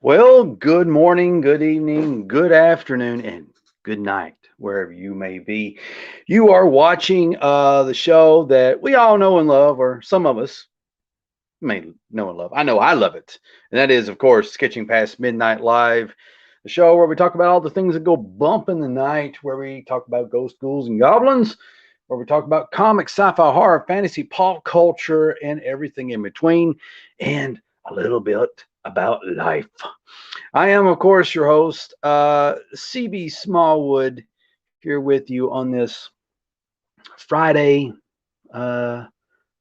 Well, good morning, good evening, good afternoon, and good night, wherever you may be. You are watching the show that we all know and love, or some of us may know and love. I know I love it. And that is, of course, Sketching Past Midnight Live, the show where we talk about all the things that go bump in the night, where we talk about ghosts, ghouls, and goblins, where we talk about comics, sci fi, horror, fantasy, pop culture, and everything in between, and a little bit about life. I am, of course, your host, CB Smallwood, here with you on this Friday, uh,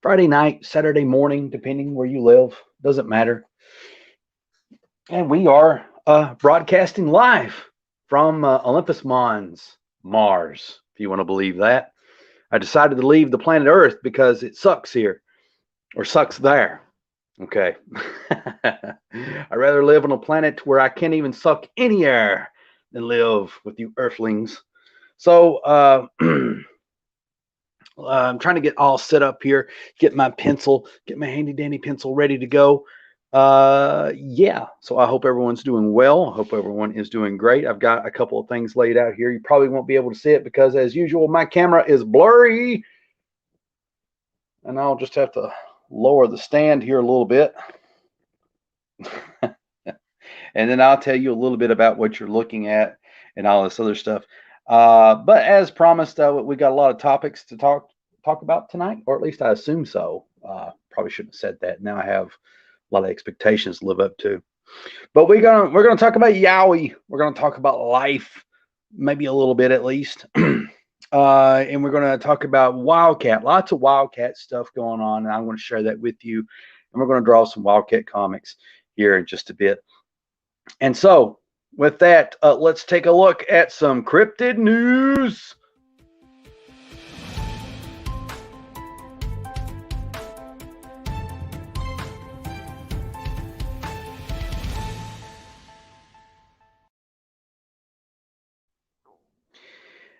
Friday night, Saturday morning, depending where you live. Doesn't matter. And we are broadcasting live from Olympus Mons, Mars, if you want to believe that. I decided to leave the planet Earth because it sucks here or sucks there. Okay. I'd rather live on a planet where I can't even suck any air than live with you earthlings. So I'm trying to get all set up here, get my pencil, get my handy dandy pencil ready to go. Yeah, so I hope everyone's doing well. I hope everyone is doing great. I've got a couple of things laid out here. You probably won't be able to see it because, as usual, my camera is blurry. And I'll just have to lower the stand here a little bit. And then I'll tell you a little bit about what you're looking at and all this other stuff. But as promised, we got a lot of topics to talk about tonight, or at least I assume so. Probably shouldn't have said that. Now I have a lot of expectations to live up to. But we're gonna talk about Yowie. We're gonna talk about life, maybe a little bit at least. And we're going to talk about Wildcat. Lots of Wildcat stuff going on, and I want to share that with you. And we're going to draw some Wildcat comics here in just a bit. And so, with that, let's take a look at some cryptid news.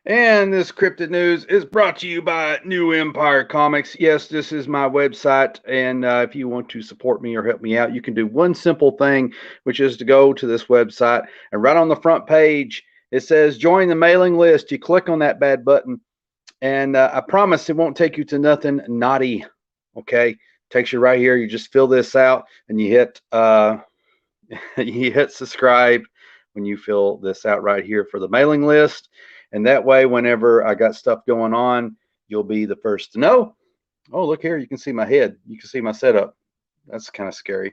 And this cryptid news is brought to you by New Empire Comics. Yes, this is my website. And if you want to support me or help me out, you can do one simple thing, which is to go to this website. And right on the front page, it says join the mailing list. You click on that bad button. And I promise it won't take you to nothing naughty. Okay. Takes you right here. You just fill this out and you hit you hit subscribe when you fill this out right here for the mailing list. And that way, whenever I got stuff going on, you'll be the first to know. Oh, look here. You can see my head. You can see my setup. That's kind of scary.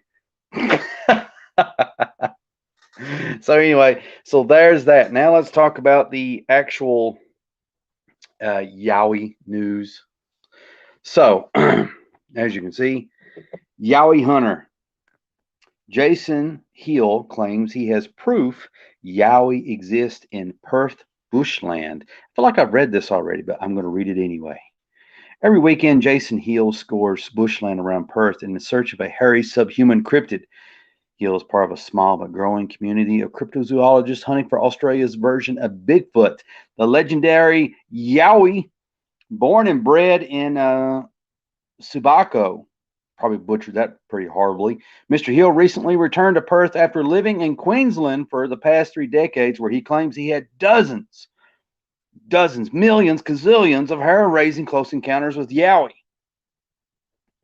So anyway, so there's that. Now let's talk about the actual Yowie news. So, as you can see, Yowie Hunter. Jason Hill claims he has proof Yowie exists in Perth bushland. I feel like I've read this already, but I'm going to read it anyway. Every weekend, Jason Hill scores bushland around Perth in search of a hairy subhuman cryptid. Hill is part of a small but growing community of cryptozoologists hunting for Australia's version of Bigfoot, the legendary Yowie, born and bred in Subiaco. Probably butchered that pretty horribly. Mr. Hill recently returned to Perth after living in Queensland for the past 3 decades, where he claims he had dozens, millions, gazillions of hair-raising close encounters with Yowie.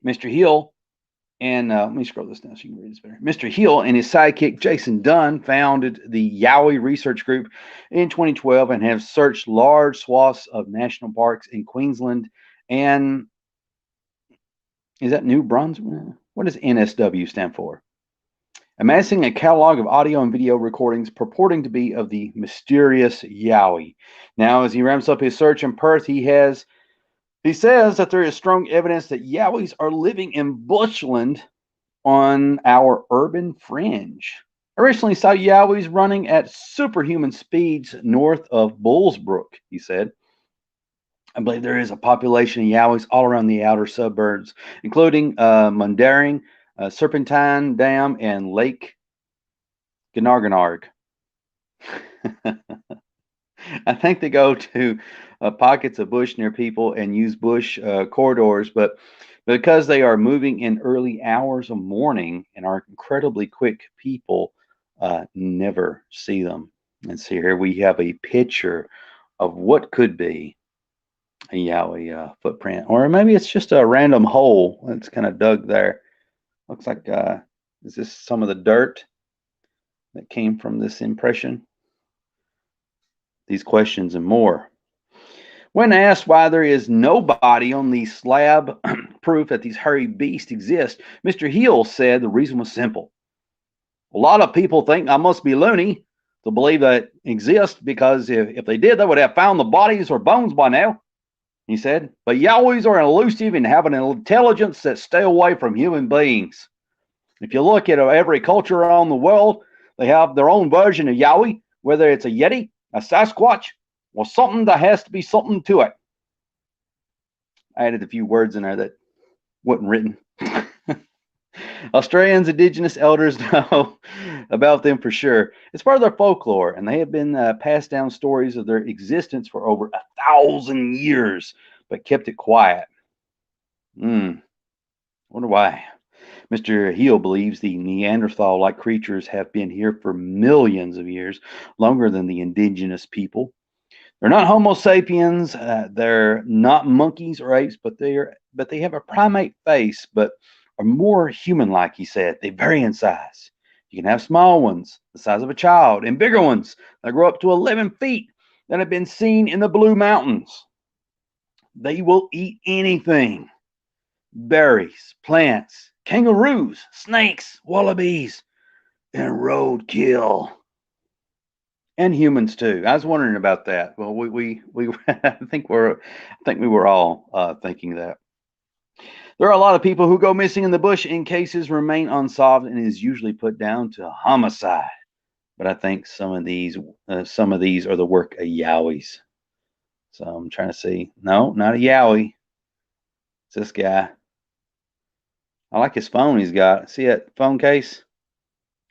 Mr. Hill and let me scroll this down so you can read this better. Mr. Hill and his sidekick Jason Dunn founded the Yowie Research Group in 2012 and have searched large swaths of national parks in Queensland and is that New Brunswick? What does NSW stand for? Amassing a catalog of audio and video recordings purporting to be of the mysterious Yowie. Now, as he ramps up his search in Perth, he says that there is strong evidence that Yowies are living in bushland on our urban fringe. I recently saw Yowies running at superhuman speeds north of Bullsbrook, he said. I believe there is a population of Yowies all around the outer suburbs, including Mundaring, Serpentine Dam, and Lake Gnarganarg. I think they go to pockets of bush near people and use bush corridors, but because they are moving in early hours of morning and are incredibly quick people, never see them. And see, here we have a picture of what could be a Yowie footprint, or maybe it's just a random hole that's kind of dug there. Looks like is this some of the dirt that came from this impression? These questions and more. When asked why there is no body on the slab, proof that these hairy beasts exist, Mr. Heel said the reason was simple. A lot of people think I must be loony to believe that exist, because if they did, they would have found the bodies or bones by now, he said. But Yowies are elusive and have an intelligence that stay away from human beings. If you look at every culture around the world, they have their own version of Yowie, whether it's a Yeti, a Sasquatch, or something that has to be something to it. I added a few words in there that wasn't written. Australians' indigenous elders know about them for sure. It's part of their folklore, and they have been passed down stories of their existence for over 1,000 years, but kept it quiet. Wonder why. Mr. Heel believes the Neanderthal-like creatures have been here for millions of years, longer than the indigenous people. They're not Homo sapiens. They're not monkeys or apes, but they have a primate face, but are more human-like. He said they vary in size. You can have small ones, the size of a child, and bigger ones that grow up to 11 feet that have been seen in the Blue Mountains. They will eat anything: berries, plants, kangaroos, snakes, wallabies, and roadkill. And humans too. I was wondering about that. Well, we I think we were all thinking that. There are a lot of people who go missing in the bush, and cases remain unsolved, and is usually put down to homicide. But I think some of these are the work of Yowies. So I'm trying to see. No, not a Yowie. It's this guy. I like his phone he's got. See that phone case?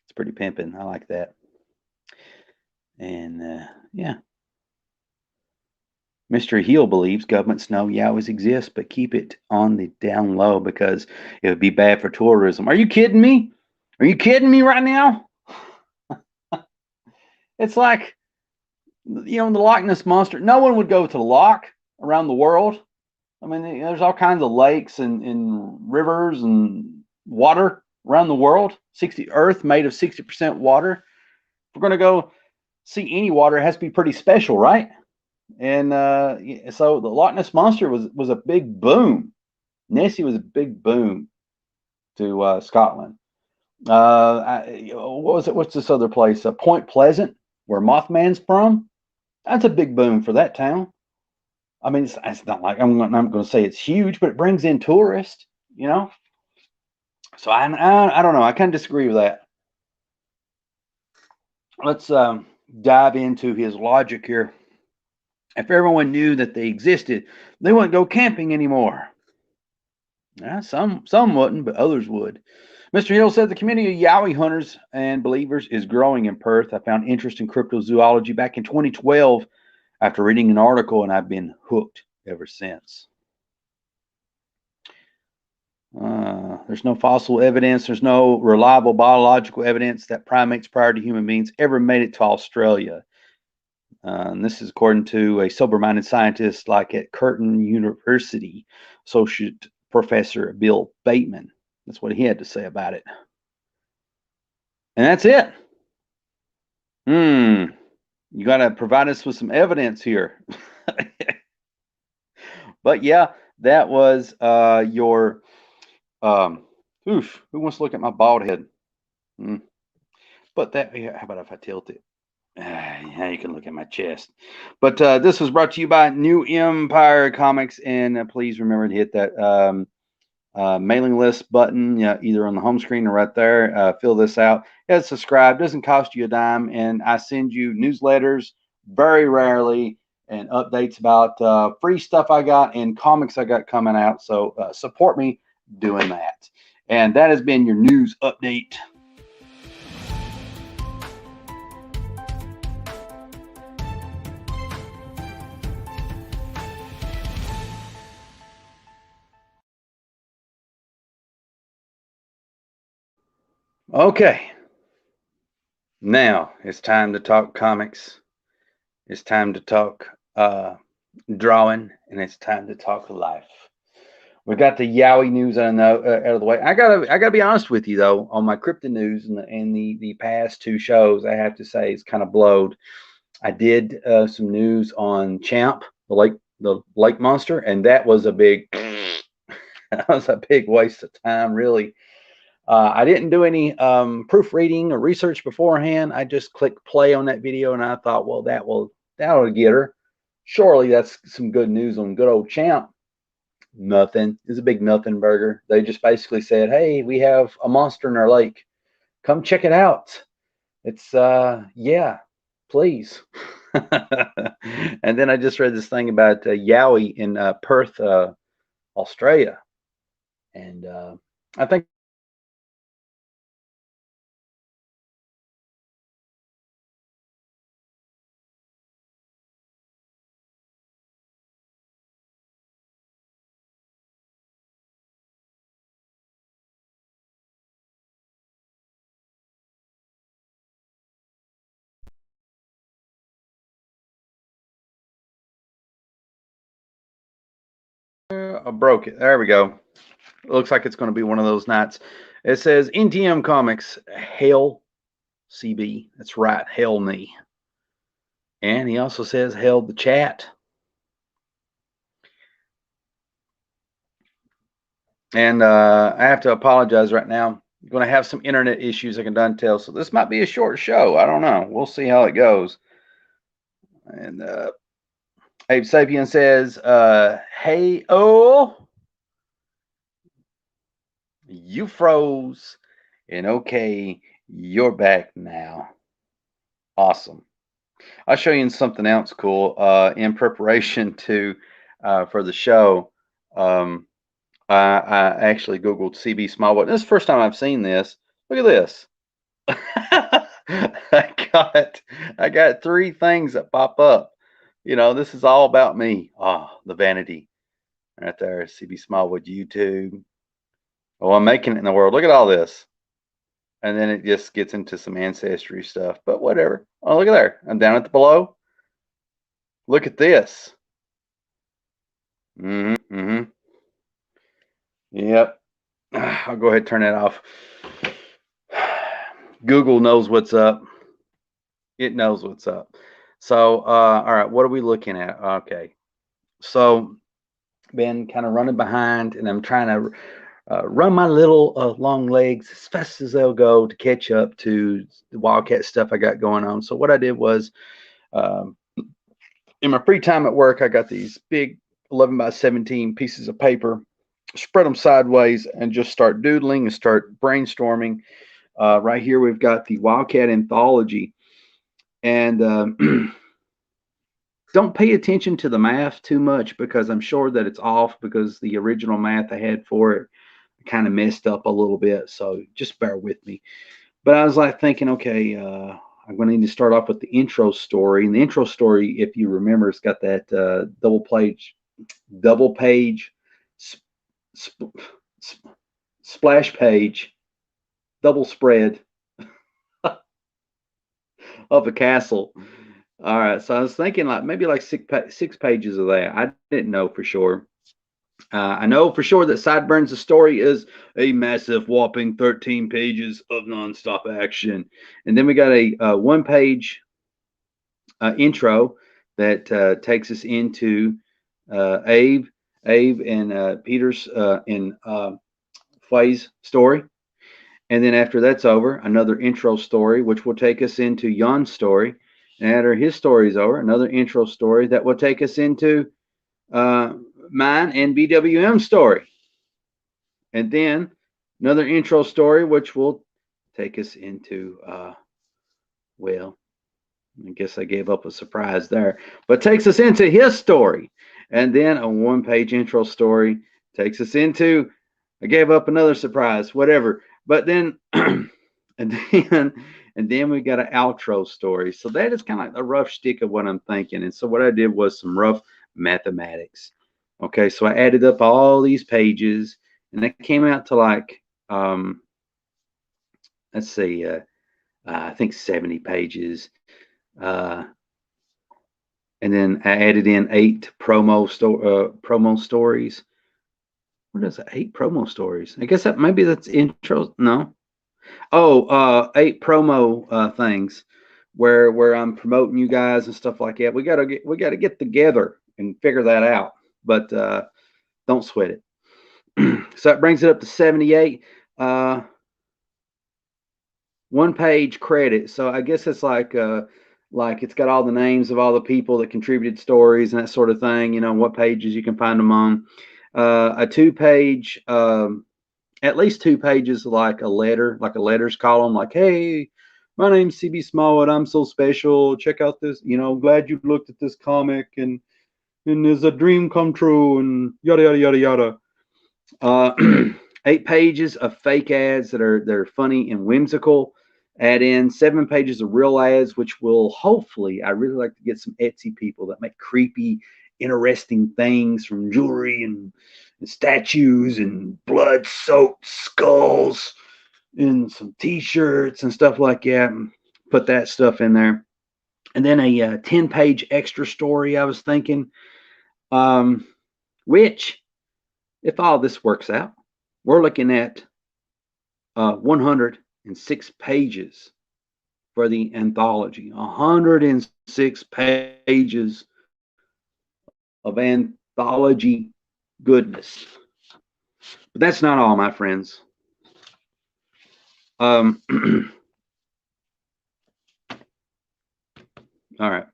It's pretty pimping. I like that. And yeah. Mr. Heel believes governments know Yowies exist, but keep it on the down low because it would be bad for tourism. Are you kidding me? Are you kidding me right now? It's like, the Loch Ness Monster. No one would go to the Loch around the world. I mean, there's all kinds of lakes and rivers and water around the world. Earth made of 60% water. If we're going to go see any water, it has to be pretty special, right? And so the Loch Ness Monster was a big boom. Nessie was a big boom to Scotland. What was it? What's this other place? Point Pleasant, where Mothman's from. That's a big boom for that town. I mean, it's not like I'm going to say it's huge, but it brings in tourists. So I don't know. I kind of disagree with that. Let's dive into his logic here. If everyone knew that they existed, they wouldn't go camping anymore. Some wouldn't, but others would. Mr. Hill said the community of Yowie hunters and believers is growing in Perth. I found interest in cryptozoology back in 2012 after reading an article, and I've been hooked ever since. There's no fossil evidence. There's no reliable biological evidence that primates prior to human beings ever made it to Australia. And this is according to a sober-minded scientist like at Curtin University, Associate Professor Bill Bateman. That's what he had to say about it. And that's it. You got to provide us with some evidence here. But yeah, that was your who wants to look at my bald head? But how about if I tilt it? Yeah, you can look at my chest. But this was brought to you by New Empire Comics, and please remember to hit that mailing list button, either on the home screen or right there. Fill this out. Hit subscribe. Doesn't cost you a dime, and I send you newsletters very rarely and updates about free stuff I got and comics I got coming out. So support me doing that. And that has been your news update. Okay. Now it's time to talk comics. It's time to talk drawing, and it's time to talk life. We got the Yowie news out of the way. I gotta be honest with you though. On my crypto news and the past two shows, I have to say it's kind of blowed. I did some news on Champ, the lake monster, and that was a big that was a big waste of time, really. I didn't do any proofreading or research beforehand. I just clicked play on that video, and I thought, well, that'll get her. Surely that's some good news on good old Champ. Nothing. It's a big nothing burger. They just basically said, hey, we have a monster in our lake. Come check it out. It's yeah, please. And then I just read this thing about Yowie in Perth, Australia, and I think I broke it. There we go. It looks like it's going to be one of those nights. It says NTM Comics, Hail CB. That's right, Hail me. And he also says, Hail the chat. And I have to apologize right now. I'm going to have some internet issues I can done tell. So this might be a short show. I don't know. We'll see how it goes. And Abe Sapien says, hey, oh, you froze. And okay, you're back now. Awesome. I'll show you something else cool in preparation to for the show. I actually Googled CB Smallwood. This is the first time I've seen this. Look at this. I got three things that pop up. You know, this is all about me. Oh, the vanity. Right there. CB Smallwood YouTube. Oh, I'm making it in the world. Look at all this. And then it just gets into some ancestry stuff. But whatever. Oh, look at there. I'm down at the below. Look at this. Mm-hmm. Yep. I'll go ahead and turn that off. Google knows what's up. It knows what's up. So, all right, what are we looking at? Okay. So, been kind of running behind, and I'm trying to run my little long legs as fast as they'll go to catch up to the Wildcat stuff I got going on. So, what I did was, um, in my free time at work, I got these big 11 by 17 pieces of paper, spread them sideways, and just start doodling and start brainstorming. Right here, we've got the Wildcat anthology. And don't pay attention to the math too much because I'm sure that it's off because the original math I had for it kind of messed up a little bit. So just bear with me. But I was like thinking, okay, I'm going to need to start off with the intro story. And the intro story, if you remember, it's got that double page, splash page, double spread of a castle. All right, so I was thinking like maybe like six pages of that. I didn't know for sure. I know for sure that Sideburns the story is a massive, whopping 13 pages of nonstop action, and then we got a one-page intro that takes us into Abe and Peter's and Flay's story. And then after that's over, another intro story, which will take us into Jan's story. And after his story is over, another intro story that will take us into mine and BWM story. And then another intro story, which will take us into, well, I guess I gave up a surprise there, but takes us into his story. And then a one-page intro story takes us into, I gave up another surprise, whatever. But then, and then we got an outro story. So that is kind of like a rough stick of what I'm thinking. And so what I did was some rough mathematics. Okay, so I added up all these pages, and it came out to like, let's see, I think 70 pages. And then I added in 8 promo stories. What is it? 8 promo stories. I guess that maybe that's intros. No. Oh, 8 promo things where I'm promoting you guys and stuff like that. We gotta get together and figure that out. But don't sweat it. So that brings it up to 78. 1-page credit. So I guess it's like it's got all the names of all the people that contributed stories and that sort of thing. You know what pages you can find them on. A 2-page, at least 2 pages, like a letter, like a letters column, like, hey, my name's CB Smallwood. I'm so special. Check out this. You know, glad you looked at this comic and there's a dream come true and yada yada yada yada. 8 pages of fake ads that are funny and whimsical. Add in 7 pages of real ads, which will hopefully, I really like to get some Etsy people that make creepy, interesting things from jewelry and statues and blood-soaked skulls and some T-shirts and stuff like that. And put that stuff in there. And then a 10-page extra story, I was thinking, which, if all this works out, we're looking at 106 pages for the anthology. 106 pages of anthology goodness. But that's not all, my friends. All right.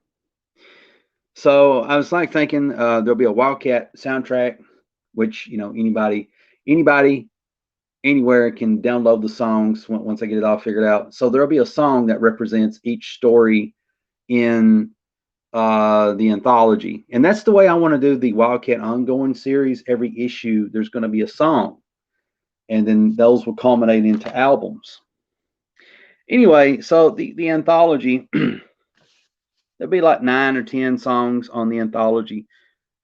So I was like thinking there'll be a Wildcat soundtrack, which, you know, anybody anywhere can download the songs once I get it all figured out. So there'll be a song that represents each story in the anthology. And that's the way I want to do the Wildcat ongoing series. Every issue, there's going to be a song. And then those will culminate into albums. Anyway, so the anthology, there'll be like 9 or 10 songs on the anthology.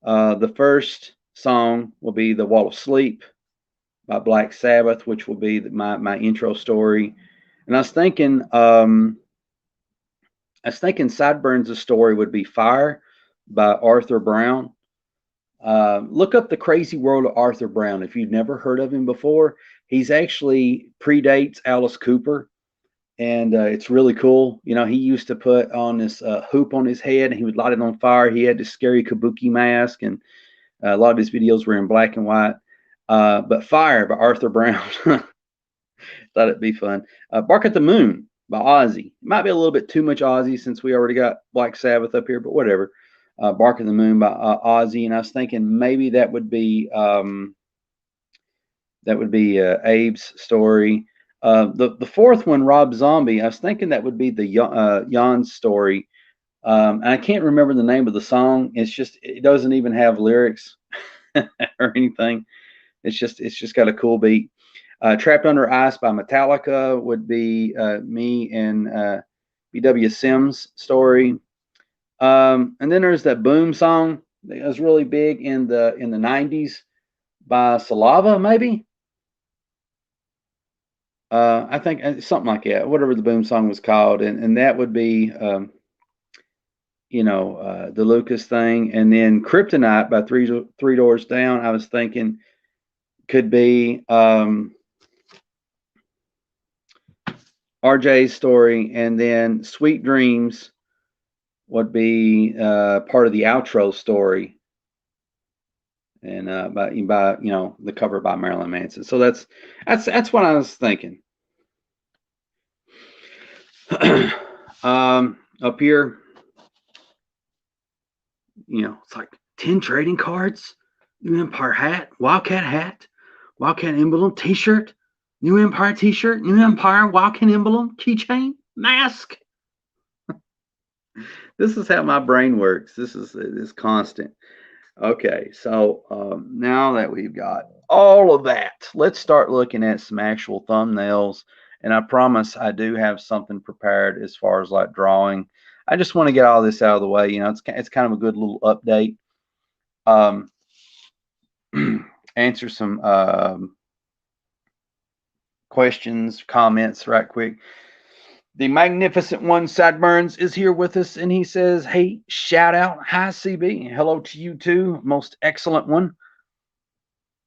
The first song will be The Wall of Sleep by Black Sabbath, which will be my intro story. And I was thinking Sideburns' story would be Fire by Arthur Brown. Look up The Crazy World of Arthur Brown if you've never heard of him before. He's actually predates Alice Cooper, and it's really cool. You know, he used to put on this hoop on his head, and he would light it on fire. He had this scary kabuki mask, and a lot of his videos were in black and white. But Fire by Arthur Brown. Thought it'd be fun. Bark at the Moon by Ozzy. It might be a little bit too much Ozzy since we already got Black Sabbath up here, but whatever. Bark at the Moon by Ozzy, and I was thinking maybe that would be Abe's story. The fourth one, Rob Zombie. I was thinking that would be the Jan's story. And I can't remember the name of the song. It doesn't even have lyrics or anything. It's just got a cool beat. Trapped Under Ice by Metallica would be me and B.W. Sims' story. And then there's that Boom song that was really big in the 90s by Salava, maybe. I think something like that, whatever the Boom song was called, and that would be the Lucas thing. And then Kryptonite by Three Doors Down, I was thinking could be RJ's story, and then Sweet Dreams would be part of the outro story, and by the cover by Marilyn Manson. So that's what I was thinking. Up here, it's like 10 trading cards, New Empire hat, Wildcat emblem, T-shirt, New Empire T-shirt, New Empire Wildcat emblem, keychain, mask. This is how my brain works. This is constant. Okay, so now that we've got all of that, let's start looking at some actual thumbnails. And I promise I do have something prepared as far as like drawing. I just want to get all this out of the way. It's kind of a good little update. Answer some questions, comments right quick. The magnificent one, Sideburns, is here with us, and he says, "Hey, shout out, hi CB, hello to you too, most excellent one.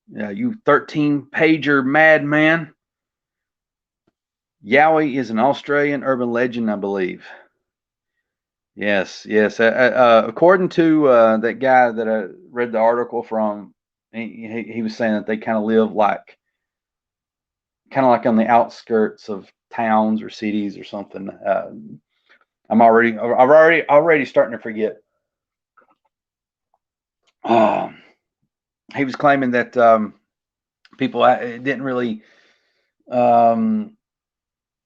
You 13-pager madman. Yowie is an Australian urban legend, I believe." Yes, yes. According to that guy that I read the article from, he was saying that they kind of live like on the outskirts of towns or cities or something. I'm already starting to forget. He was claiming that people didn't really um,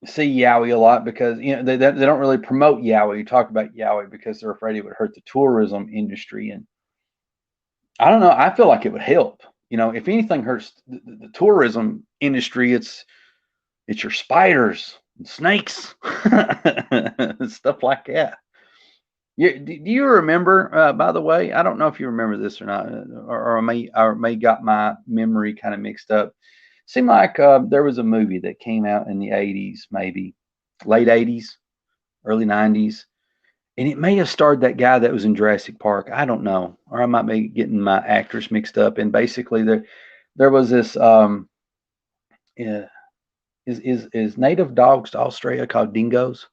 see Yowie a lot because they don't really promote Yowie, talk about Yowie because they're afraid it would hurt the tourism industry. And I don't know. I feel like it would help. If anything hurts the tourism industry, it's your spiders and snakes, stuff like that. Do you remember? By the way, I don't know if you remember this or not, or I may got my memory kind of mixed up. Seemed like there was a movie that came out in the '80s, maybe late '80s, early '90s, and it may have starred that guy that was in Jurassic Park. I don't know, or I might be getting my actors mixed up. And basically, there was this. Yeah, is native dogs to Australia called dingoes?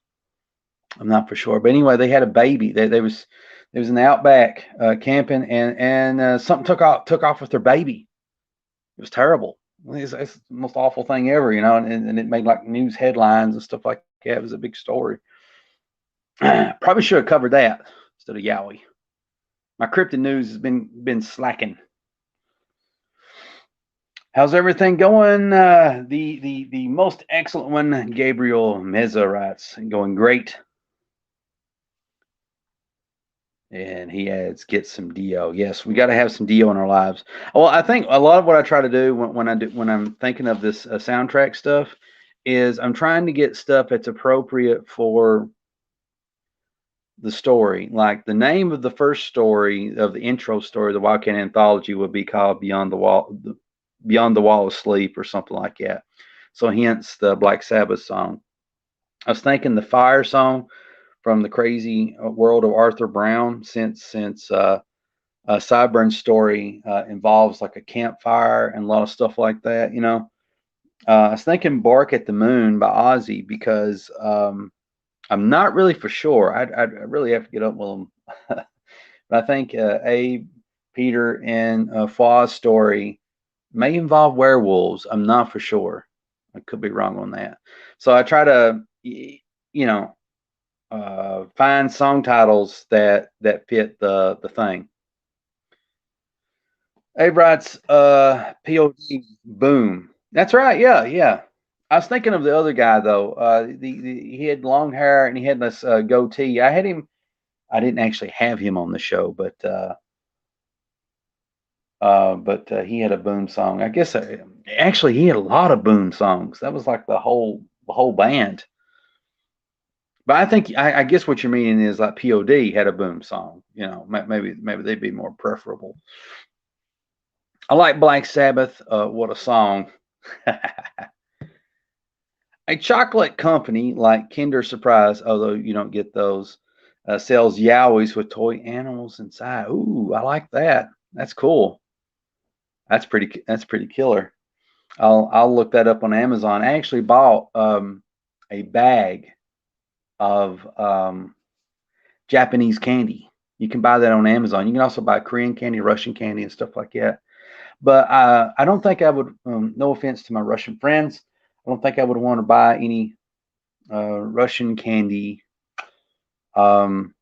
I'm not for sure, but anyway, they had a baby. They was in the outback camping, and something took off with their baby. It was terrible. It's the most awful thing ever, and it made like news headlines and stuff like that. It was a big story. Probably should have covered that instead of Yowie. My cryptid news has been slacking. How's everything going? The most excellent one, Gabriel Meza writes, going great. And he adds, get some Dio. Yes, we got to have some Dio in our lives. Well, I think a lot of what I try to do when I'm thinking of this soundtrack stuff is I'm trying to get stuff that's appropriate for the story. Like the name of the first story of the intro story, the Wildcat anthology, would be called Beyond the Wall of Sleep or something like that. So hence the Black Sabbath song. I was thinking the Fire song from the Crazy World of Arthur Brown, since Sideburns' story involves like a campfire and a lot of stuff like that. I was thinking "Bark at the Moon" by Ozzy because I'm not really for sure. I'd really have to get up with them. But I think Abe, Peter, and Faw's story may involve werewolves. I'm not for sure. I could be wrong on that. So I try to, find song titles that fit the thing. Abe writes, POD, boom. That's right. Yeah, yeah. I was thinking of the other guy though. He had long hair and he had this goatee. I had him. I didn't actually have him on the show, but he had a boom song. I guess actually he had a lot of boom songs. That was like the whole band. But I think I guess what you're meaning is like POD had a boom song. Maybe they'd be more preferable. I like Black Sabbath. What a song! A chocolate company like Kinder Surprise, although you don't get those, sells Yowies with toy animals inside. Ooh, I like that. That's cool. That's pretty killer. I'll look that up on Amazon. I actually bought a bag of Japanese candy. You can buy that on Amazon. You can also buy Korean candy, Russian candy, and stuff like that. But I don't think I would. No offense to my Russian friends, I don't think I would want to buy any Russian candy in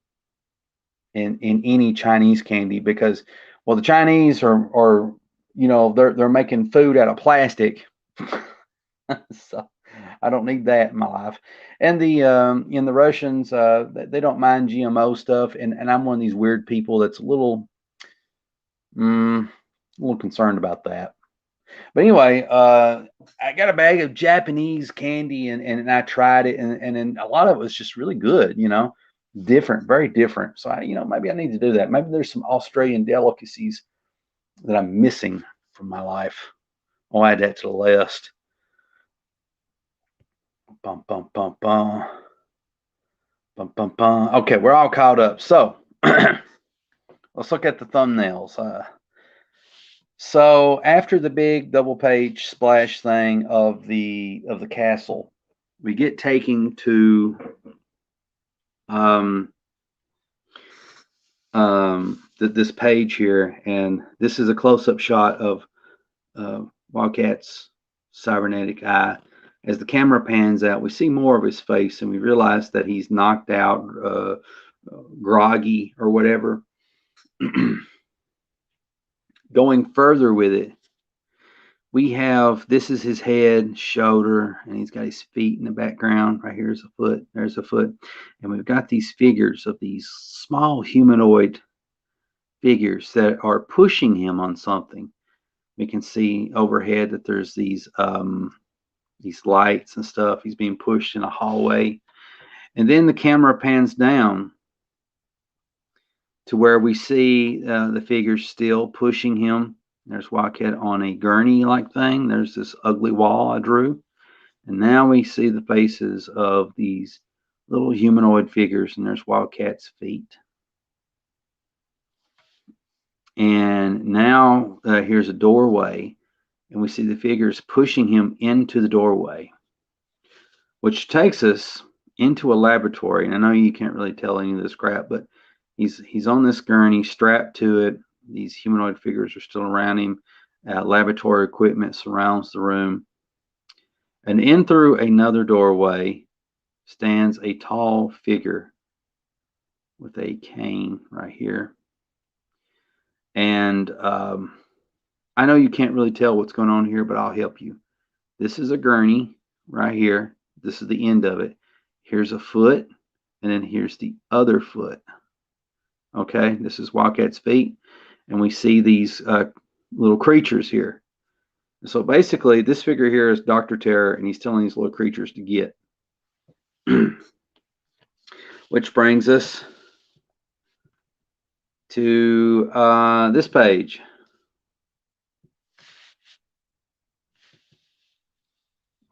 any Chinese candy because, well, the Chinese are they're making food out of plastic, so I don't need that in my life. And the Russians, they don't mind GMO stuff, and I'm one of these weird people that's a little concerned about that. But anyway, I got a bag of Japanese candy and I tried it and then a lot of it was just really good, different, very different. So maybe I need to do that. Maybe there's some Australian delicacies that I'm missing from my life. I'll add that to the list. Bum, bum, bum, bum. Bum, bum, bum. Okay, we're all caught up. So let's look at the thumbnails. So after the big double page splash thing of the castle, we get taken to this page here, and this is a close-up shot of Wildcat's cybernetic eye. As the camera pans out, we see more of his face, and we realize that he's knocked out, groggy, or whatever. Going further with it, we have, this is his head, shoulder, and he's got his feet in the background. Right here's a foot, there's a foot. And we've got these figures of these small humanoid figures that are pushing him on something. We can see overhead that there's these lights and stuff. He's being pushed in a hallway. And then the camera pans down to where we see the figures still pushing him. There's Wildcat on a gurney-like thing. There's this ugly wall I drew. And now we see the faces of these little humanoid figures, and there's Wildcat's feet. And now here's a doorway, and we see the figures pushing him into the doorway, which takes us into a laboratory. And I know you can't really tell any of this crap, but he's on this gurney strapped to it. These humanoid figures are still around him. Laboratory equipment surrounds the room. And in through another doorway stands a tall figure with a cane right here. And I know you can't really tell what's going on here, but I'll help you. This is a gurney right here. This is the end of it. Here's a foot, and then here's the other foot. Okay, this is Wildcat's feet, and we see these little creatures here. So basically, this figure here is Dr. Terror, and he's telling these little creatures to get. Which brings us to this page.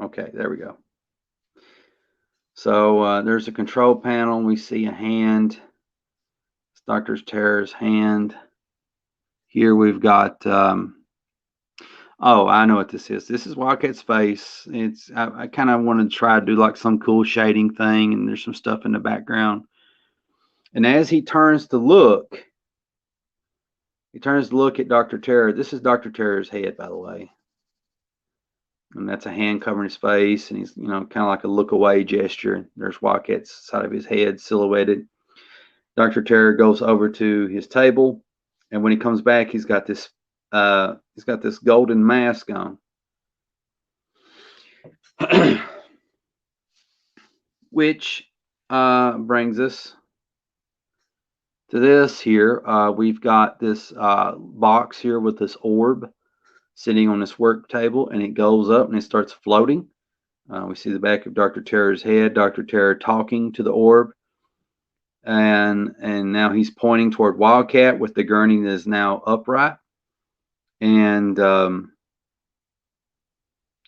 Okay, there we go. So there's a control panel. We see a hand. It's Dr. Terror's hand. Here we've got, oh, I know what this is. This is Wildcat's face. I kind of wanted to try to do like some cool shading thing, and there's some stuff in the background. And as he turns to look at Dr. Terror. This is Dr. Terror's head, by the way. And that's a hand covering his face, and he's, you know, kind of like a look away gesture. There's Wildcat's side of his head silhouetted. Dr. Terror goes over to his table, and when he comes back, he's got this golden mask on. Which brings us to this here. We've got this box here with this orb sitting on this work table, and it goes up and it starts floating. We see the back of Dr. Terror's head, Dr. Terror talking to the orb, and now he's pointing toward Wildcat with the gurney that is now upright, and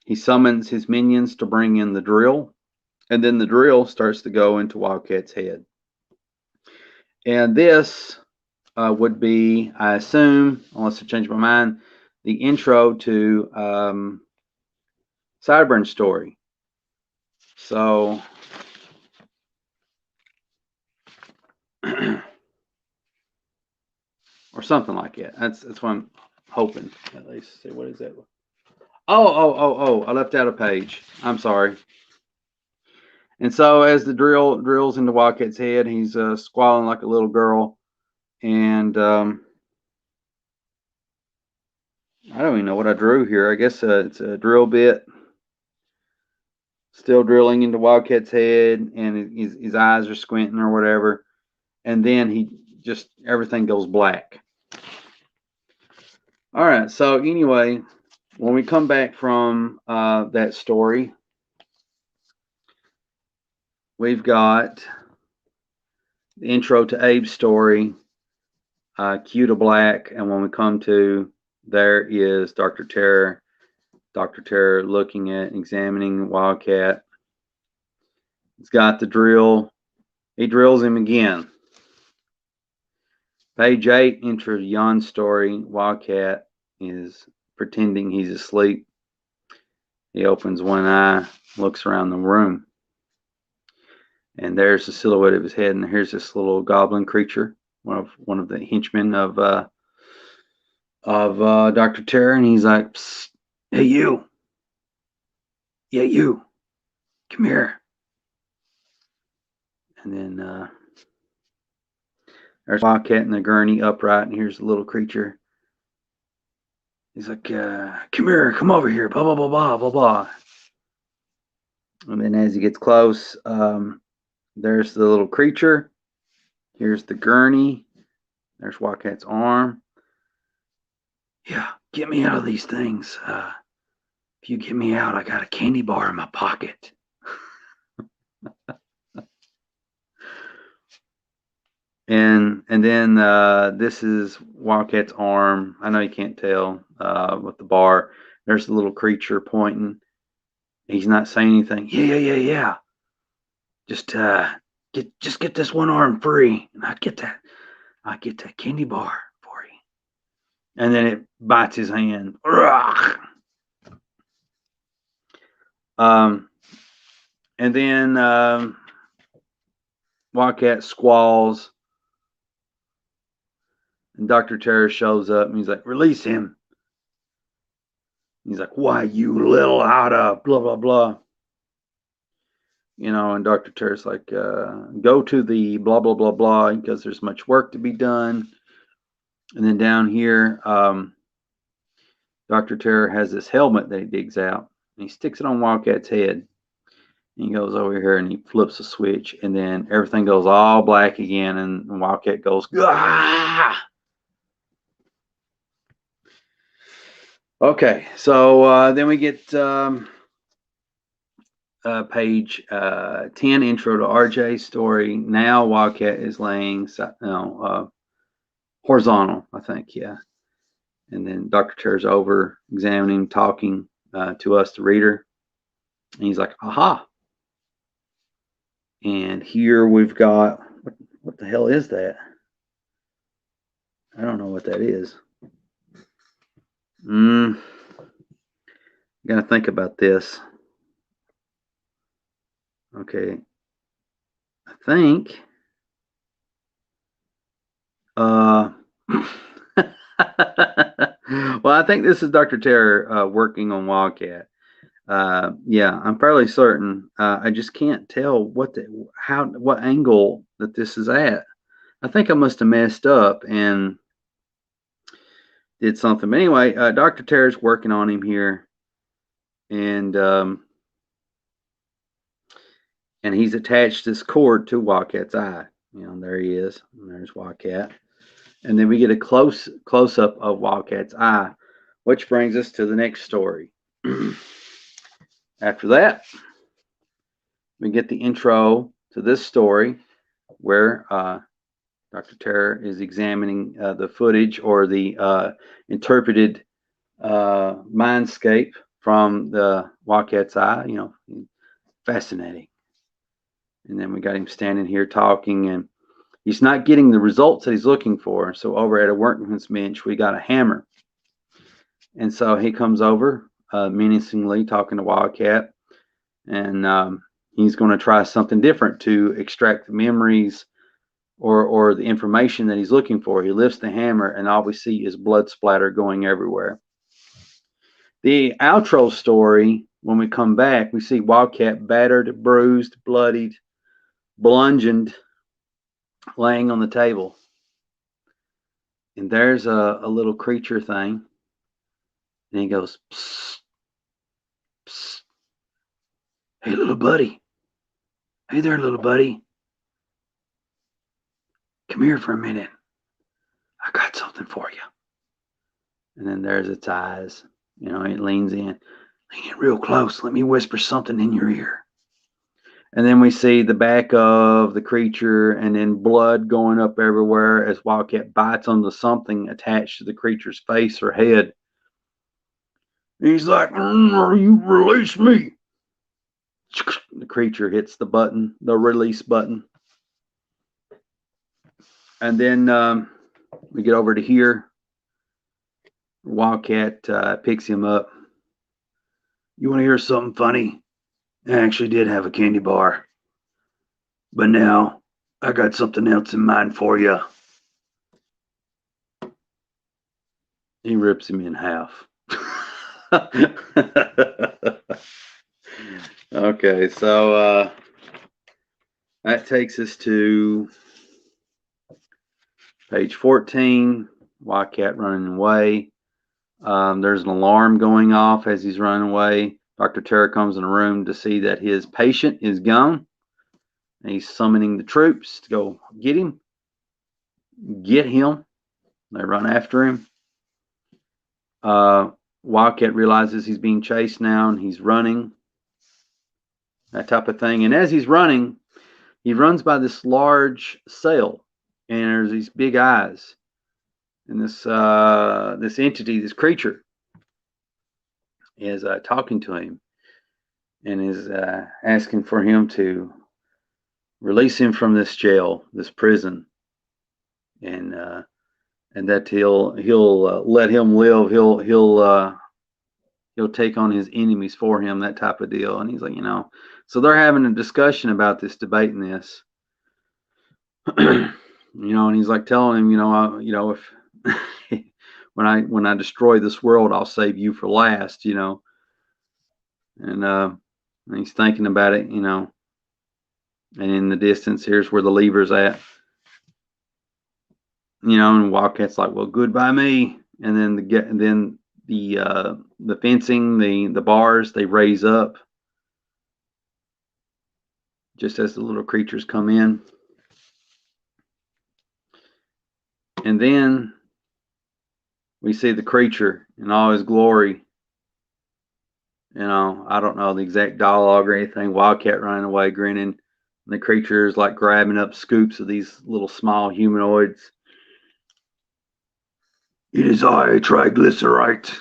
he summons his minions to bring in the drill, and then the drill starts to go into Wildcat's head. And this would be, I assume, unless I change my mind, the intro to Cyburn's story. So or something like that. That's what I'm hoping, at least. See, what is that? Oh, I left out a page. I'm sorry. And so as the drill drills into Wildcat's head, he's squalling like a little girl, and I don't even know what I drew here. I guess it's a drill bit. Still drilling into Wildcat's head, and his eyes are squinting or whatever. And then everything goes black. All right, so anyway, when we come back from that story, we've got the intro to Abe's story, cue to black, and when we come to, there is Dr. Terror. Dr. Terror looking at, examining Wildcat. He's got the drill He drills him again. Page 8 enters Jan's story. Wildcat is pretending he's asleep. He opens one eye, looks around the room, and there's the silhouette of his head. And here's this little goblin creature, one of the henchmen of Dr. Terror, and he's like, "Psst, hey you, yeah you, come here." And then there's Wildcat in the gurney upright, and here's the little creature. He's like, come here, come over here, blah, blah, blah, blah, blah, blah. And then as he gets close, there's the little creature. Here's the gurney. There's Wildcat's arm. Yeah, get me out of these things. If you get me out, I got a candy bar in my pocket. And then this is Wildcat's arm. I know you can't tell with the bar. There's the little creature pointing. He's not saying anything. Yeah. Just get this one arm free, and I get that candy bar for you. And then it bites his hand. And then Wildcat squalls. And Dr. Terror shows up and he's like, release him. He's like, why, you little out of blah, blah, blah. You know, and Dr. Terror's like, go to the blah, blah, blah, blah, because there's much work to be done. And then down here, Dr. Terror has this helmet that he digs out. And he sticks it on Wildcat's head. And he goes over here and he flips a switch. And then everything goes all black again. And Wildcat goes, ah! Okay, so then we get page 10, intro to RJ's story. Now Wildcat is laying horizontal, I think, yeah. And then Dr. Terror's over examining, talking to us, the reader. And he's like, aha. And here we've got, what the hell is that? I don't know what that is. Gotta think about this. Okay. I think well, I think this is Dr. Terror working on Wildcat. Yeah, I'm fairly certain. I just can't tell what angle that this is at. I think I must have messed up and did something. But anyway, Dr. Terror's working on him here, and he's attached this cord to Wildcat's eye. You know, there he is. And there's Wildcat. And then we get a close up of Wildcat's eye, which brings us to the next story. After that, we get the intro to this story where Dr. Terror is examining the footage or the interpreted mindscape from the Wildcat's eye. You know, fascinating. And then we got him standing here talking, and he's not getting the results that he's looking for. So over at a workman's bench, we got a hammer. And so he comes over menacingly talking to Wildcat, and he's going to try something different to extract the memories or the information that he's looking for. He lifts the hammer, and all we see is blood splatter going everywhere. The outro story, when we come back, we see Wildcat battered, bruised, bloodied, bludgeoned, laying on the table. And there's a little creature thing. And he goes, psst, psst. Hey, little buddy. Hey there, little buddy. Come here for a minute. I got something for you. And then there's its eyes. You know, it leans in. Lean in real close. Let me whisper something in your ear. And then we see the back of the creature and then blood going up everywhere as Wildcat bites onto something attached to the creature's face or head. He's like, you release me. The creature hits the button, the release button. And then we get over to here. Wildcat picks him up. You want to hear something funny? I actually did have a candy bar. But now I got something else in mind for you. He rips him in half. Okay, so that takes us to page 14. Wildcat running away. There's an alarm going off as he's running away. Dr. Terror comes in the room to see that his patient is gone. And he's summoning the troops to go get him. Get him. They run after him. Wildcat realizes he's being chased now and he's running. That type of thing. And as he's running, he runs by this large sail. And there's these big eyes. And this entity, this creature, is talking to him and is asking for him to release him from this jail, this prison, and that he'll let him live. He'll take on his enemies for him, that type of deal. And he's like, so they're having a discussion about this, debating this, and he's like telling him, if when I destroy this world, I'll save you for last, and he's thinking about it, and in the distance, here's where the lever's at, and Wildcat's like, well, goodbye me. And then the fencing, the bars, they raise up just as the little creatures come in. And then we see the creature in all his glory. I don't know the exact dialogue or anything. Wildcat running away, grinning. And the creature is like grabbing up scoops of these little small humanoids. It is I, Triglycerite.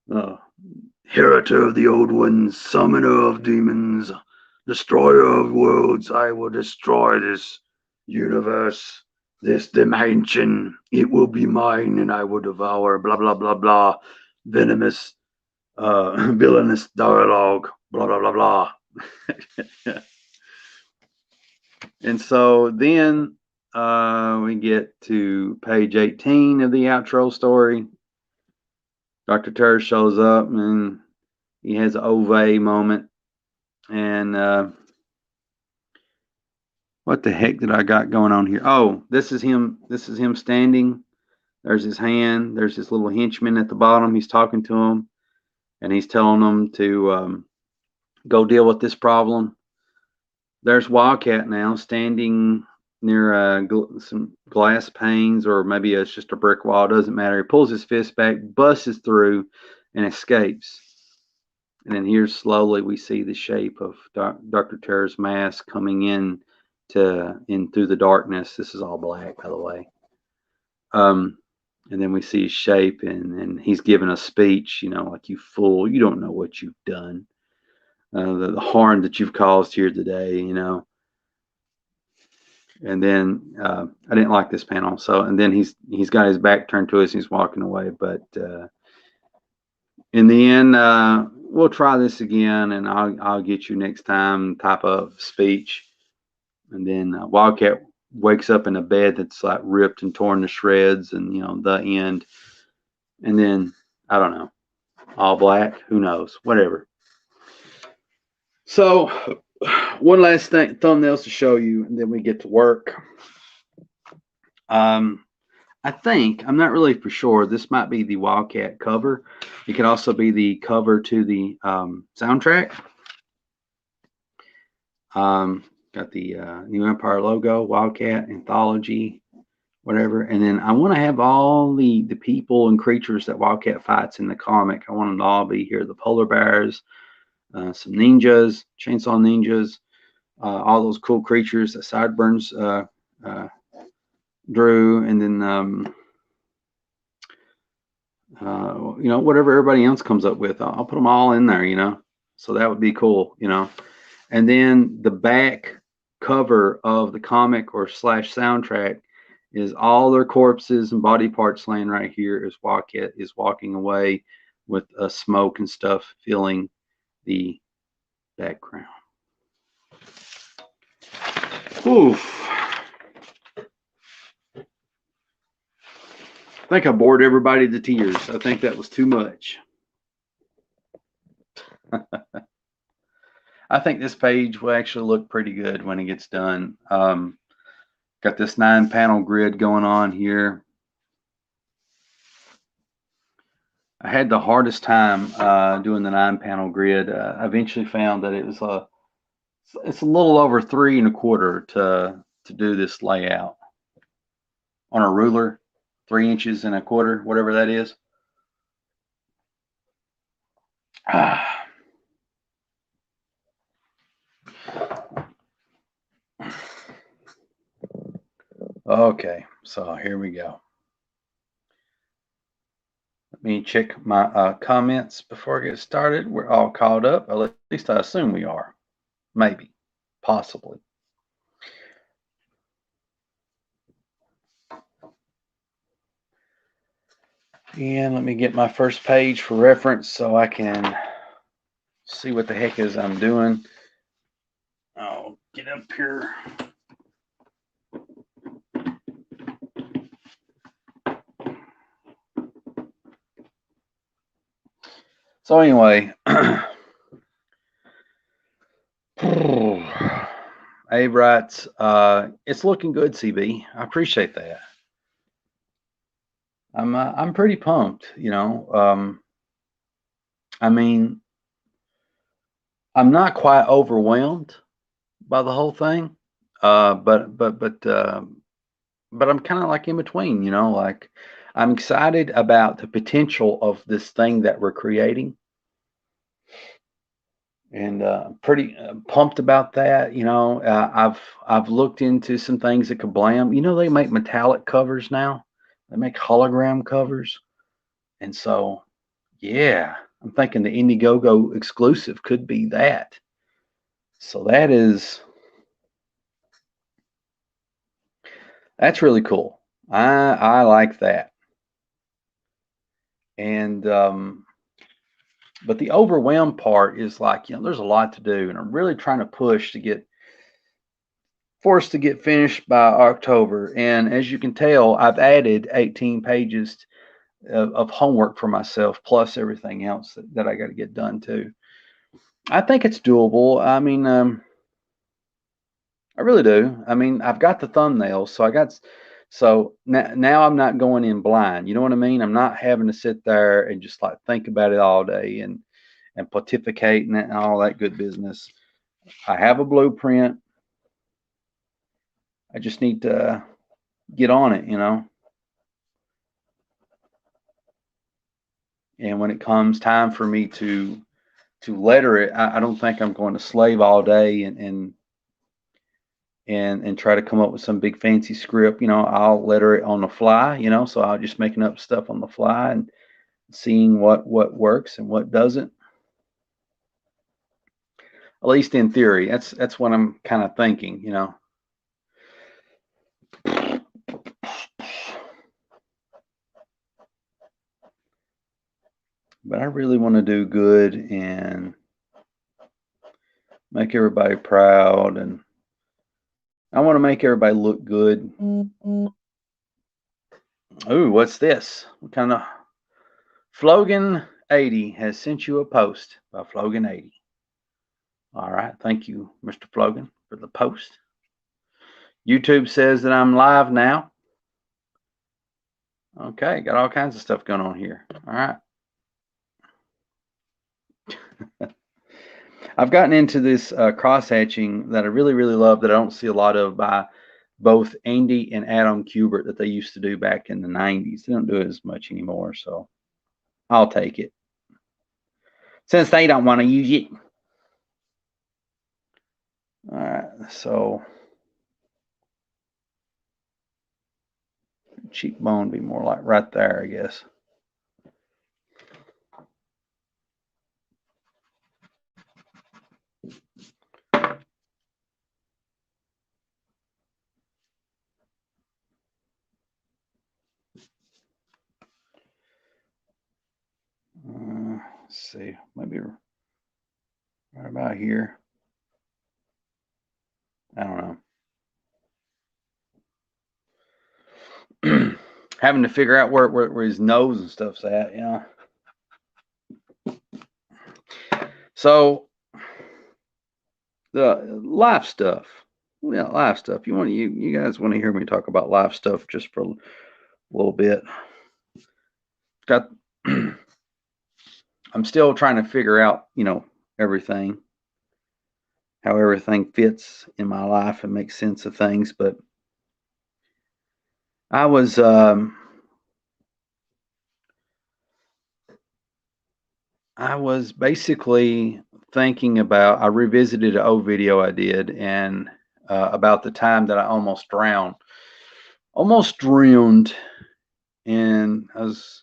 Herator of the Old Ones, summoner of demons, destroyer of worlds. I will destroy this universe, this dimension. It will be mine, and I will devour. Blah blah blah blah. Venomous, villainous dialogue. Blah blah blah blah. And so then we get to page 18 of the outro story. Dr. Terror shows up and he has an Ove moment. And what the heck did I got going on here? Oh, this is him. This is him standing. There's his hand. There's his little henchman at the bottom. He's talking to him, and he's telling them to go deal with this problem. There's Wildcat now standing near some glass panes, or maybe it's just a brick wall. Doesn't matter. He pulls his fist back, busts through, and escapes. And then here slowly we see the shape of Dr. Terror's mask coming in through the darkness. This is all black, by the way. And then we see his shape, and he's giving a speech, like, you fool, you don't know what you've done. The harm that you've caused here today, And then I didn't like this panel. And then he's got his back turned to us. He's walking away. But in the end, we'll try this again, and I'll get you next time type of speech. And then Wildcat wakes up in a bed that's like ripped and torn to shreds, and the end. And then I don't know, all black. Who knows? Whatever. So one last thing, thumbnails to show you, and then we get to work. I think, I'm not really for sure, this might be the Wildcat cover. It could also be the cover to the soundtrack. Got the New Empire logo, Wildcat, anthology, whatever. And then I want to have all the people and creatures that Wildcat fights in the comic. I want them to all be here. The polar bears, some ninjas, chainsaw ninjas, all those cool creatures that Sideburns drew, and then whatever everybody else comes up with, I'll put them all in there, so that would be cool, and then the back cover of the comic or slash soundtrack is all their corpses and body parts laying right here as Wildcat is walking away with smoke and stuff filling the background. Oof. I think I bored everybody to tears. I think that was too much. I think this page will actually look pretty good when it gets done. Got this 9-panel grid going on here. I had the hardest time doing the 9-panel grid. I eventually found that it's a little over 3 1/4 to do this layout on a ruler, 3 inches and a quarter, whatever that is. Okay, so here we go. Let me check my comments before I get started. We're all caught up. At least I assume we are. Maybe. Possibly. And let me get my first page for reference so I can see what the heck is I'm doing. I'll get up here. So anyway, Abe writes, it's looking good, CB. I appreciate that. I'm pretty pumped, you know. I mean, I'm not quite overwhelmed by the whole thing, but I'm kind of like in between, you know. Like I'm excited about the potential of this thing that we're creating, and pretty pumped about that. You know, I've looked into some things at Kablam. You know, they make metallic covers now. They make hologram covers, and so yeah, I'm thinking the Indiegogo exclusive could be that. So that's really cool. I like that. And but the overwhelmed part is like, you know, there's a lot to do, and I'm really trying to push to get forced to get finished by October. And as you can tell, I've added 18 pages of homework for myself, plus everything else that I got to get done too. I think it's doable. I mean, I really do. I mean, I've got the thumbnails, so now I'm not going in blind. You know what I mean? I'm not having to sit there and just like think about it all day and pontificate and all that good business. I have a blueprint. I just need to get on it, you know. And when it comes time for me to letter it, I don't think I'm going to slave all day and try to come up with some big fancy script. You know, I'll letter it on the fly, you know, so I'll just making up stuff on the fly and seeing what works and what doesn't. At least in theory, that's what I'm kind of thinking, you know. But I really want to do good and make everybody proud, and I want to make everybody look good. Ooh, what's this? What kind of Flogan 80 has sent you a post by Flogan 80. All right, thank you, Mr. Flogan, for the post. YouTube says that I'm live now. Okay, got all kinds of stuff going on here. All right. I've gotten into this cross hatching that I really, really love that I don't see a lot of by both Andy and Adam Kubert that they used to do back in the 90s. They don't do it as much anymore, so I'll take it. Since they don't want to use it. All right, so cheekbone be more like right there, I guess. see, maybe right about here. I don't know. Having to figure out where his nose and stuff's at, you know. So the life stuff. Yeah, life stuff. You guys want to hear me talk about life stuff just for a little bit? Got I'm still trying to figure out, you know, everything, how everything fits in my life and makes sense of things. But I was basically thinking about. I revisited an old video I did, and about the time that I almost drowned. Almost drowned, and I was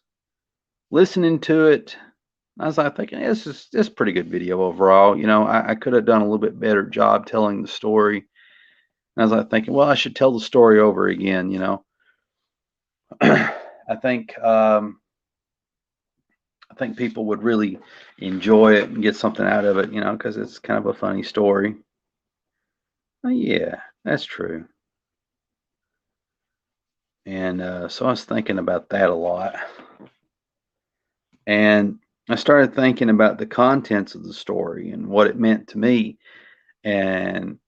listening to it. I was like thinking, this is a pretty good video overall. You know, I could have done a little bit better job telling the story. And I was like thinking, well, I should tell the story over again. You know, I think people would really enjoy it and get something out of it. You know, because it's kind of a funny story. Yeah, that's true. And so I was thinking about that a lot. And I started thinking about the contents of the story and what it meant to me, and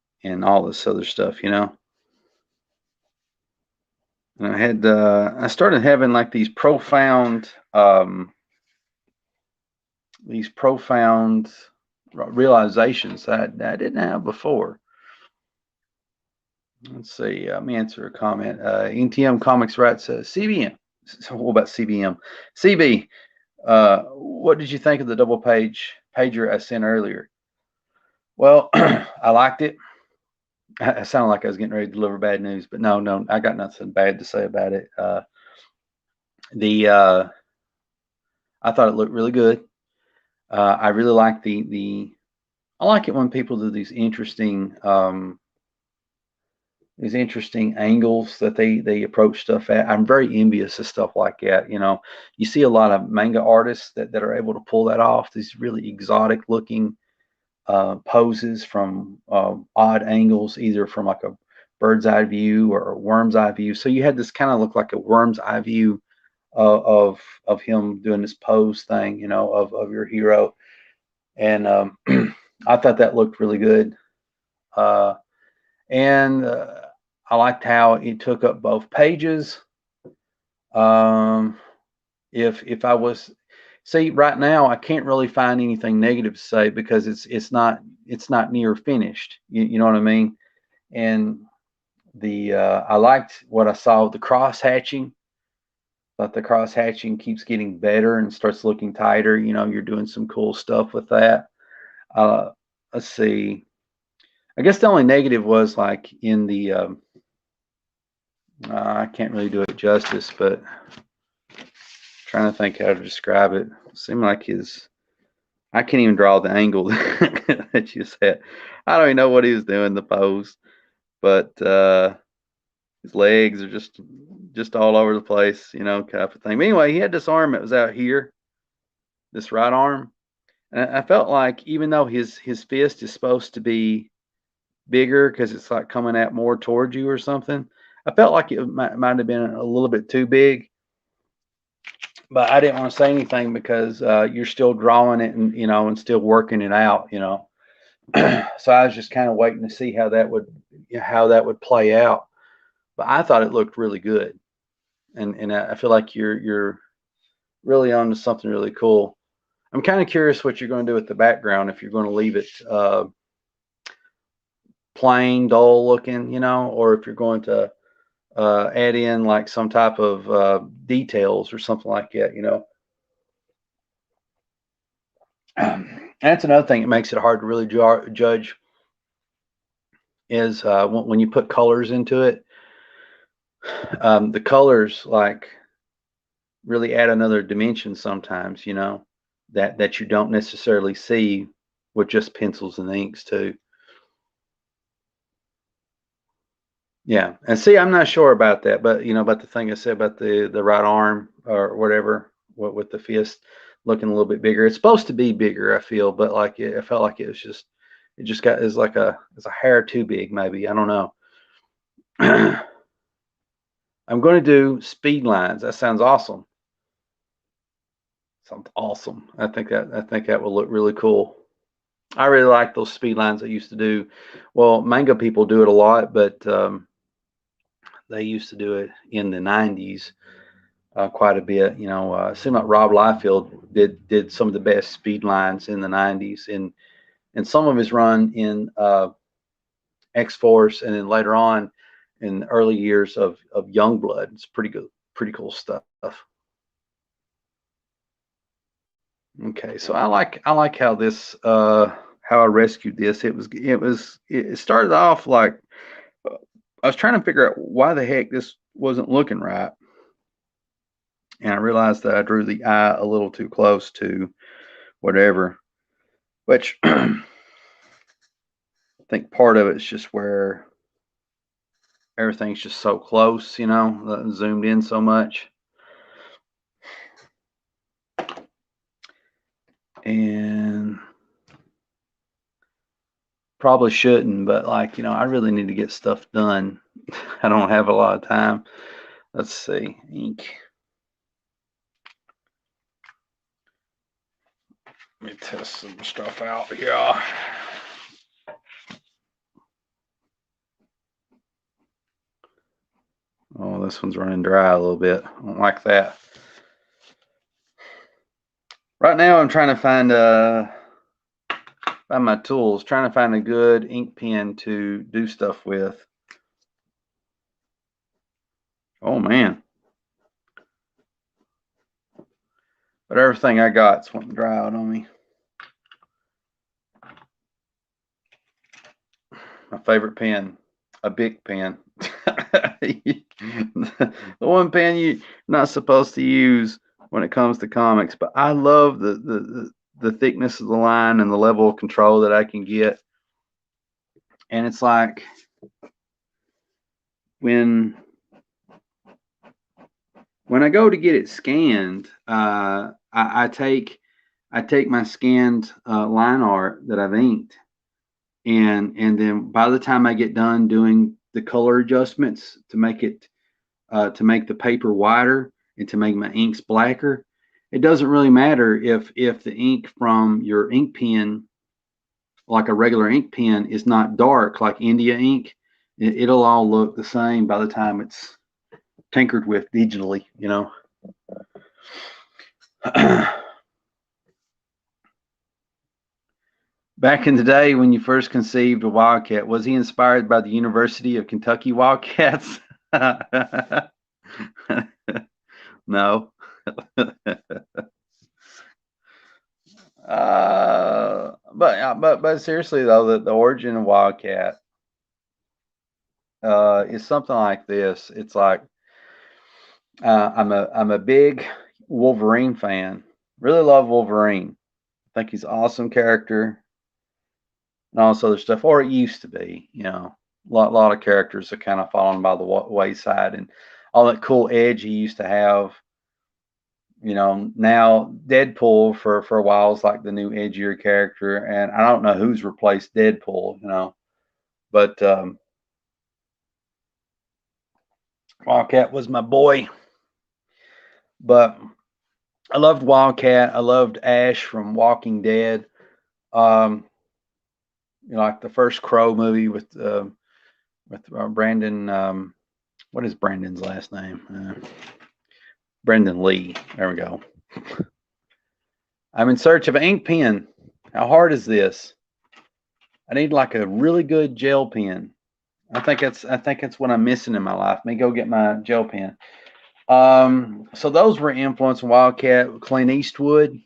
all this other stuff, you know. And I started having like these profound realizations that I didn't have before. Let's see. Let me answer a comment. NTM Comics writes, CBM. So what about CBM? CB. What did you think of the double pager I sent earlier? Well, I liked it. I sounded like I was getting ready to deliver bad news, but no, I got nothing bad to say about it. I thought it looked really good. I really like I like it when people do these interesting angles that they approach stuff at. I'm very envious of stuff like that. You know, you see a lot of manga artists that are able to pull that off. These really exotic looking poses from odd angles, either from like a bird's eye view or a worm's eye view. So you had this kind of look like a worm's eye view of him doing this pose thing, you know, of your hero. And I thought that looked really good. And I liked how it took up both pages. If I was see right now, I can't really find anything negative to say because it's not near finished. You know what I mean? And I liked what I saw with the cross hatching. But the cross hatching keeps getting better and starts looking tighter. You know, you're doing some cool stuff with that. Let's see. I guess the only negative was like in the I can't really do it justice, but trying to think how to describe it. It seemed like I can't even draw the angle that you said. I don't even know what he was doing, the pose, but his legs are just all over the place, you know, type of thing. But anyway, he had this arm that was out here, this right arm. And I felt like even though his fist is supposed to be bigger because it's like coming out more towards you or something, I felt like it might have been a little bit too big. But I didn't want to say anything because you're still drawing it and, you know, and still working it out, you know. So I was just kind of waiting to see how that would play out. But I thought it looked really good, and I feel like you're really onto something really cool. I'm kind of curious what you're going to do with the background, if you're going to leave it plain, dull looking, you know, or if you're going to add in like some type of details or something like that, you know. That's another thing that makes it hard to really judge is when you put colors into it. The colors like really add another dimension sometimes, you know, that you don't necessarily see with just pencils and inks too. Yeah, and see, I'm not sure about that, but you know, about the thing I said about the right arm or whatever with the fist, looking a little bit bigger. It's supposed to be bigger, I feel, but like I felt like it just got is like it's a hair too big, maybe. I don't know. I'm going to do speed lines. That sounds awesome. Sounds awesome. I think that will look really cool. I really like those speed lines I used to do. Well, manga people do it a lot, but they used to do it in the 90s quite a bit. You know, it seemed like Rob Liefeld did some of the best speed lines in the 90s, and some of his run in X Force, and then later on in the early years of Youngblood. It's pretty good, pretty cool stuff. Okay, so I like how this how I rescued this. It started off like I was trying to figure out why the heck this wasn't looking right, and I realized that I drew the eye a little too close to whatever, which I think part of it's just where everything's just so close, you know, zoomed in so much. And probably shouldn't, but like, you know, I really need to get stuff done. I don't have a lot of time. Let's see, ink. Let me test some stuff out here. Oh, this one's running dry a little bit. I don't like that. Right now I'm trying to find my tools, trying to find a good ink pen to do stuff with. Oh man. But everything I got's wanting to dry out on me. My favorite pen, a big pen. The one pen you're not supposed to use when it comes to comics, but I love the thickness of the line and the level of control that I can get. And it's like when I go to get it scanned, I take my scanned line art that I've inked, and then by the time I get done doing the color adjustments to make the paper wider and to make my inks blacker, it doesn't really matter if the ink from your ink pen, like a regular ink pen, is not dark like India ink. It'll all look the same by the time it's tinkered with digitally, you know. Back in the day when you first conceived a Wildcat, was he inspired by the University of Kentucky Wildcats? No. But seriously though, the origin of Wildcat is something like this. It's like I'm a big Wolverine fan. Really love Wolverine. I think he's an awesome character and all this other stuff, or it used to be. You know, lot of characters are kind of fallen by the wayside, and all that cool edge he used to have. You know, now Deadpool for a while is like the new edgier character, and I don't know who's replaced Deadpool. You know, but Wildcat was my boy. But I loved Wildcat. I loved Ash from Walking Dead. Um, you know, like the first Crow movie with Brandon. What is Brandon's last name? Brendan Lee. There we go. I'm in search of an ink pen. How hard is this? I need like a really good gel pen. I think that's what I'm missing in my life. Let me go get my gel pen. So those were influenced Wildcat, Clint Eastwood,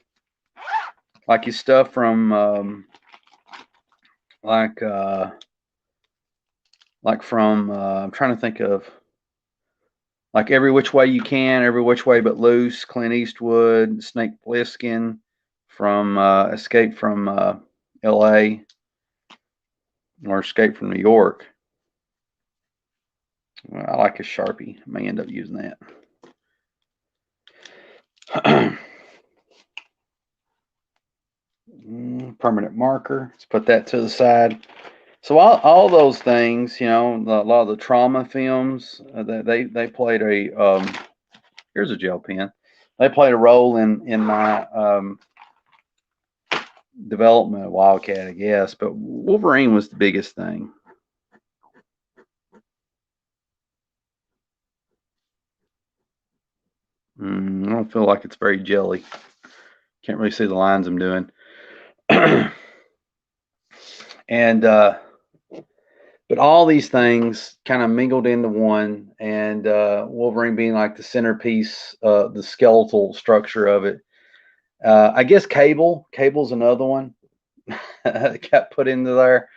like his stuff from I'm trying to think of like Every Which Way You Can, Every Which Way But Loose, Clint Eastwood, Snake Plissken from Escape from L.A. or Escape from New York. Well, I like a Sharpie. I may end up using that. permanent marker. Let's put that to the side. So all those things, you know, a lot of the trauma films, they played a here's a gel pen. They played a role in my development of Wildcat, I guess. But Wolverine was the biggest thing. I don't feel like it's very jelly. Can't really see the lines I'm doing. And but all these things kind of mingled into one, and Wolverine being like the centerpiece, the skeletal structure of it. I guess Cable's another one that got put into there.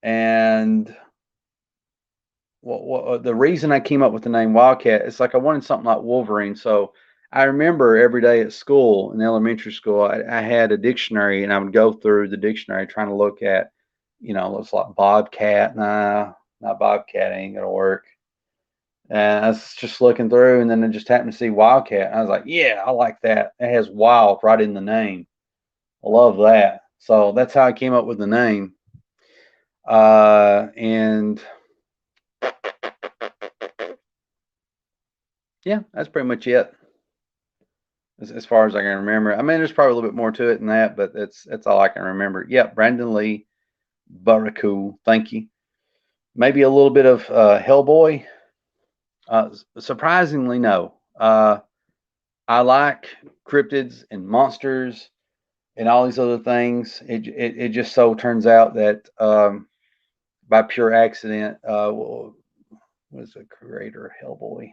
And what the reason I came up with the name Wildcat, it's like I wanted something like Wolverine. So I remember every day at school, in elementary school, I had a dictionary, and I would go through the dictionary trying to look at, you know, looks like Bobcat. Nah, not Bobcat, ain't gonna work. And I was just looking through, and then I just happened to see Wildcat. And I was like, yeah, I like that. It has wild right in the name. I love that. So that's how I came up with the name. And yeah, that's pretty much it. As far as I can remember. I mean, there's probably a little bit more to it than that, but that's all I can remember. Yep, Brandon Lee, Baraku, thank you. Maybe a little bit of Hellboy. Surprisingly, no. I like cryptids and monsters and all these other things. It just so turns out that by pure accident, what was the creator of Hellboy?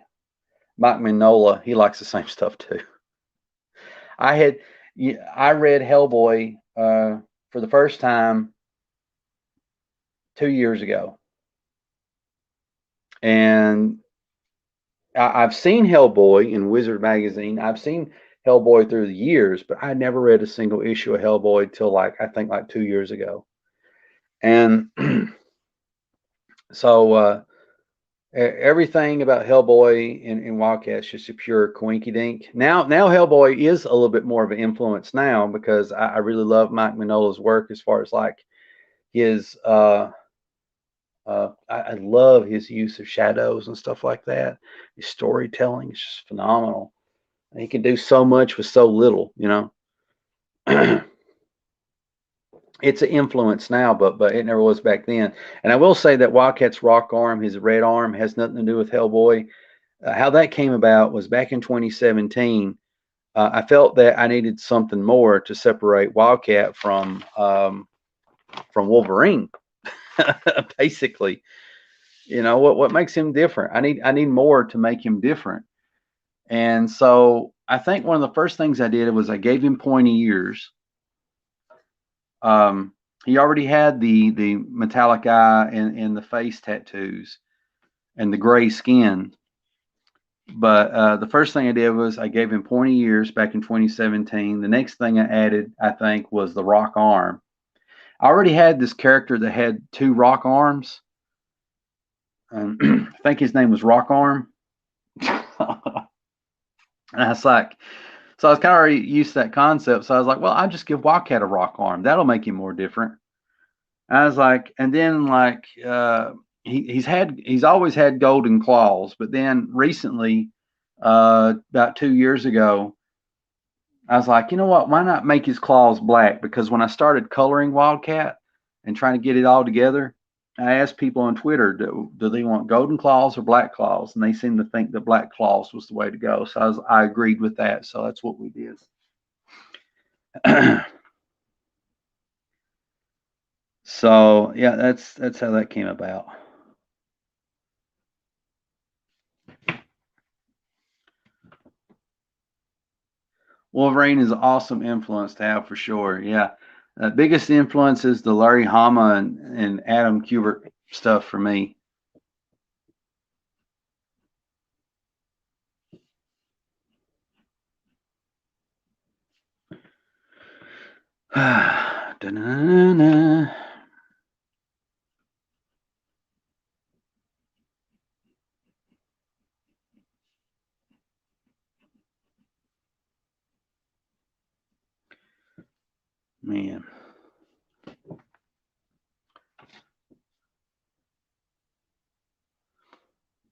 Mike Mignola, he likes the same stuff too. I read Hellboy for the first time 2 years ago, and I've seen Hellboy in Wizard magazine. I've seen Hellboy through the years, but I never read a single issue of Hellboy till like I think like 2 years ago. And so everything about Hellboy and Wildcat is just a pure coinky dink. Now Hellboy is a little bit more of an influence now because I really love Mike Mignola's work as far as like his I love his use of shadows and stuff like that. His storytelling is just phenomenal. He can do so much with so little, you know. It's an influence now, but it never was back then. And I will say that Wildcat's rock arm, his red arm, has nothing to do with Hellboy. How that came about was back in 2017. I felt that I needed something more to separate Wildcat from Wolverine, basically. You know what makes him different? I need more to make him different. And so I think one of the first things I did was I gave him pointy ears. He already had the metallic eye and the face tattoos and the gray skin. But the first thing I did was I gave him pointy ears back in 2017. The next thing I added, I think, was the rock arm. I already had this character that had two rock arms. I think his name was Rock Arm. And I was like, so I was kind of already used to that concept. So I was like, well, I'll just give Wildcat a rock arm. That'll make him more different. And I was like, and then like he's always had golden claws, but then recently, about 2 years ago, I was like, you know what? Why not make his claws black? Because when I started coloring Wildcat and trying to get it all together, I asked people on Twitter, do they want golden claws or black claws? And they seemed to think that black claws was the way to go. So I agreed with that. So that's what we did. So yeah, that's how that came about. Wolverine is an awesome influence to have for sure. Yeah. Biggest influence is the Larry Hama and Adam Kubert stuff for me. Man.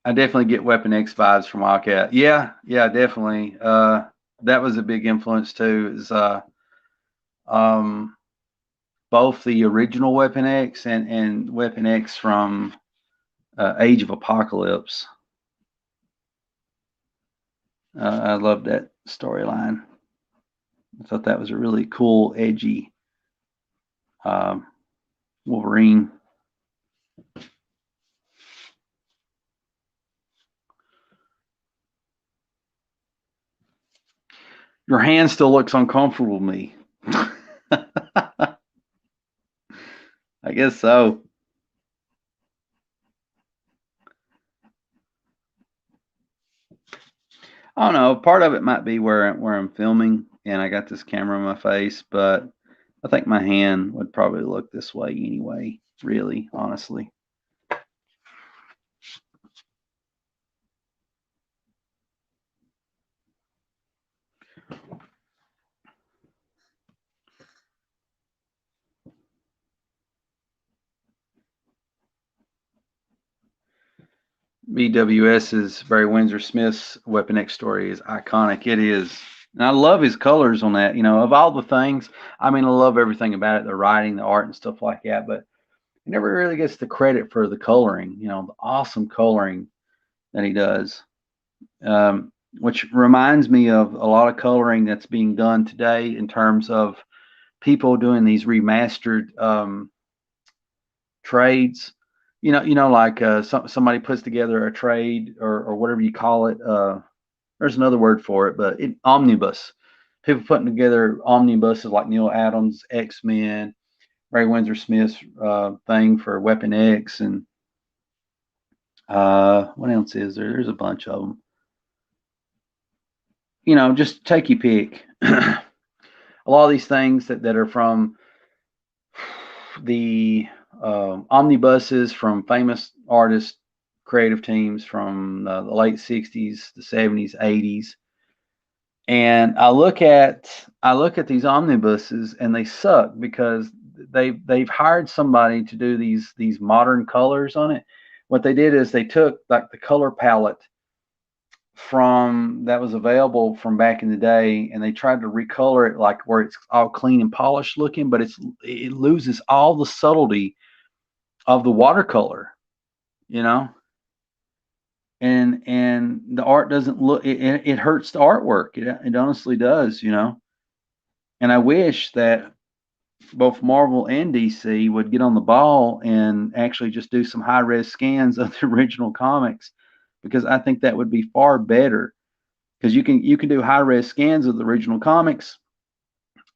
I definitely get Weapon X vibes from Wildcat. Yeah, definitely. That was a big influence too. Is um, both the original Weapon X and Weapon X from Age of Apocalypse. I love that storyline. I thought that was a really cool, edgy Wolverine. Your hand still looks uncomfortable to me. I guess so. I don't know. Part of it might be where I'm filming and I got this camera in my face, but I think my hand would probably look this way anyway, really, honestly. BWS's Barry Windsor Smith's Weapon X story is iconic. It is. And I love his colors on that. You know, of all the things, I mean, I love everything about it, the writing, the art, and stuff like that. But he never really gets the credit for the coloring, you know, the awesome coloring that he does. Which reminds me of a lot of coloring that's being done today in terms of people doing these remastered trades. Like somebody puts together a trade or whatever you call it. There's another word for it, but omnibus. People putting together omnibuses like Neil Adams, X-Men, Ray Windsor Smith's thing for Weapon X, and what else is there? There's a bunch of them. You know, just take your pick. A lot of these things that are from the omnibuses from famous artists, creative teams from the late 60s, the 70s, 80s. And I look at these omnibuses and they suck because they've hired somebody to do these modern colors on it. What they did is they took like the color palette from that was available from back in the day and they tried to recolor it like where it's all clean and polished looking, but it loses all the subtlety of the watercolor, you know. And the art doesn't look, it hurts the artwork. It honestly does, you know. And I wish that both Marvel and DC would get on the ball and actually just do some high res scans of the original comics, because I think that would be far better. Because you can do high res scans of the original comics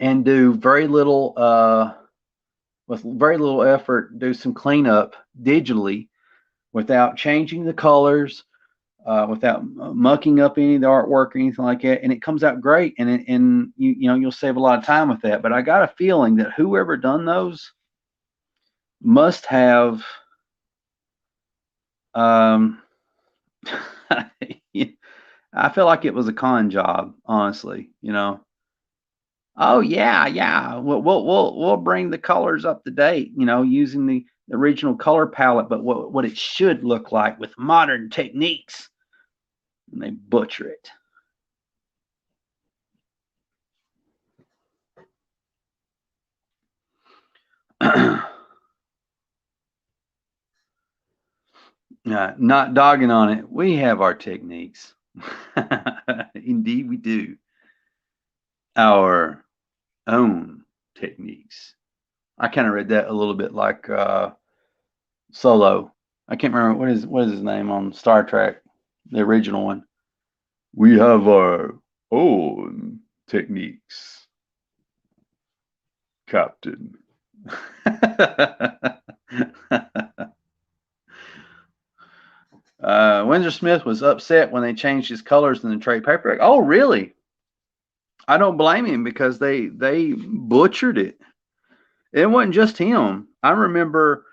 and do very little with very little effort, do some cleanup digitally without changing the colors, without mucking up any of the artwork or anything like that, and it comes out great. And you know you'll save a lot of time with that. But I got a feeling that whoever done those must have I feel like it was a con job, honestly. You know. Oh yeah. We'll bring the colors up to date. You know, using the original color palette, but what it should look like with modern techniques. And they butcher it. Not dogging on it. We have our techniques. Indeed, we do. Our own techniques. I kind of read that a little bit like Solo. I can't remember what is his name on Star Trek, the original one. We have our own techniques, Captain. Windsor Smith was upset when they changed his colors in the trade paperback. Oh, really? I don't blame him because they butchered it. It wasn't just him. I remember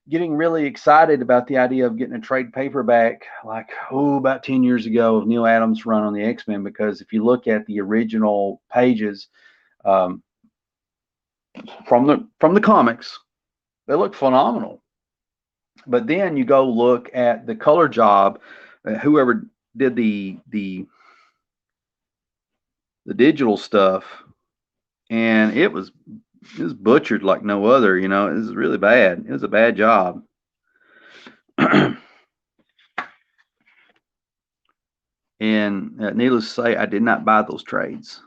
getting really excited about the idea of getting a trade paperback like about 10 years ago of Neil Adams' run on the X-Men, because if you look at the original pages, from the comics, they look phenomenal. But then you go look at the color job, whoever did the digital stuff, and it was butchered like no other. You know, it was really bad. It was a bad job. And needless to say, I did not buy those trades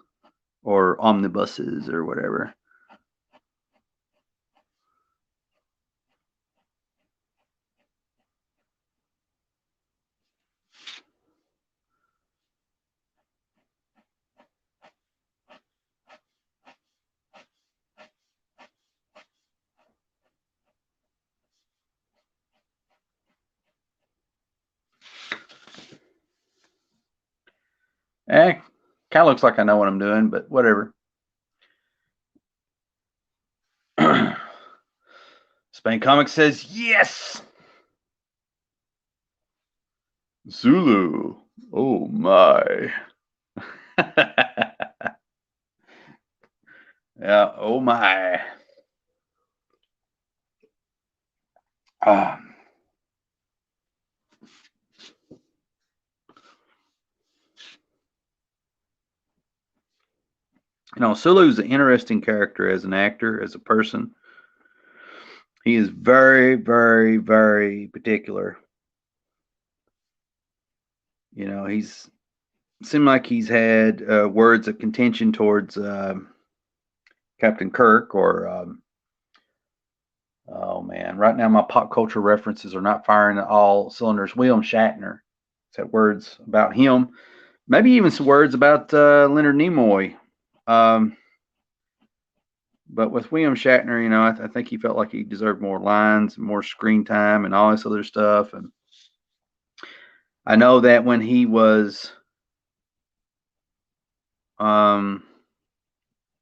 or omnibuses or whatever. Kind of looks like I know what I'm doing, but whatever. Spain Comics says yes. Zulu. Oh my. Yeah. Oh my. Uh, you know, Sulu's an interesting character as an actor, as a person. He is very, very, very particular. You know, he's seemed like he's had words of contention towards Captain Kirk, or oh man, right now my pop culture references are not firing at all cylinders. William Shatner. He's had words about him, maybe even some words about Leonard Nimoy. Um, but with William Shatner, you know, I think he felt like he deserved more lines, more screen time, and all this other stuff. And I know that when he was um,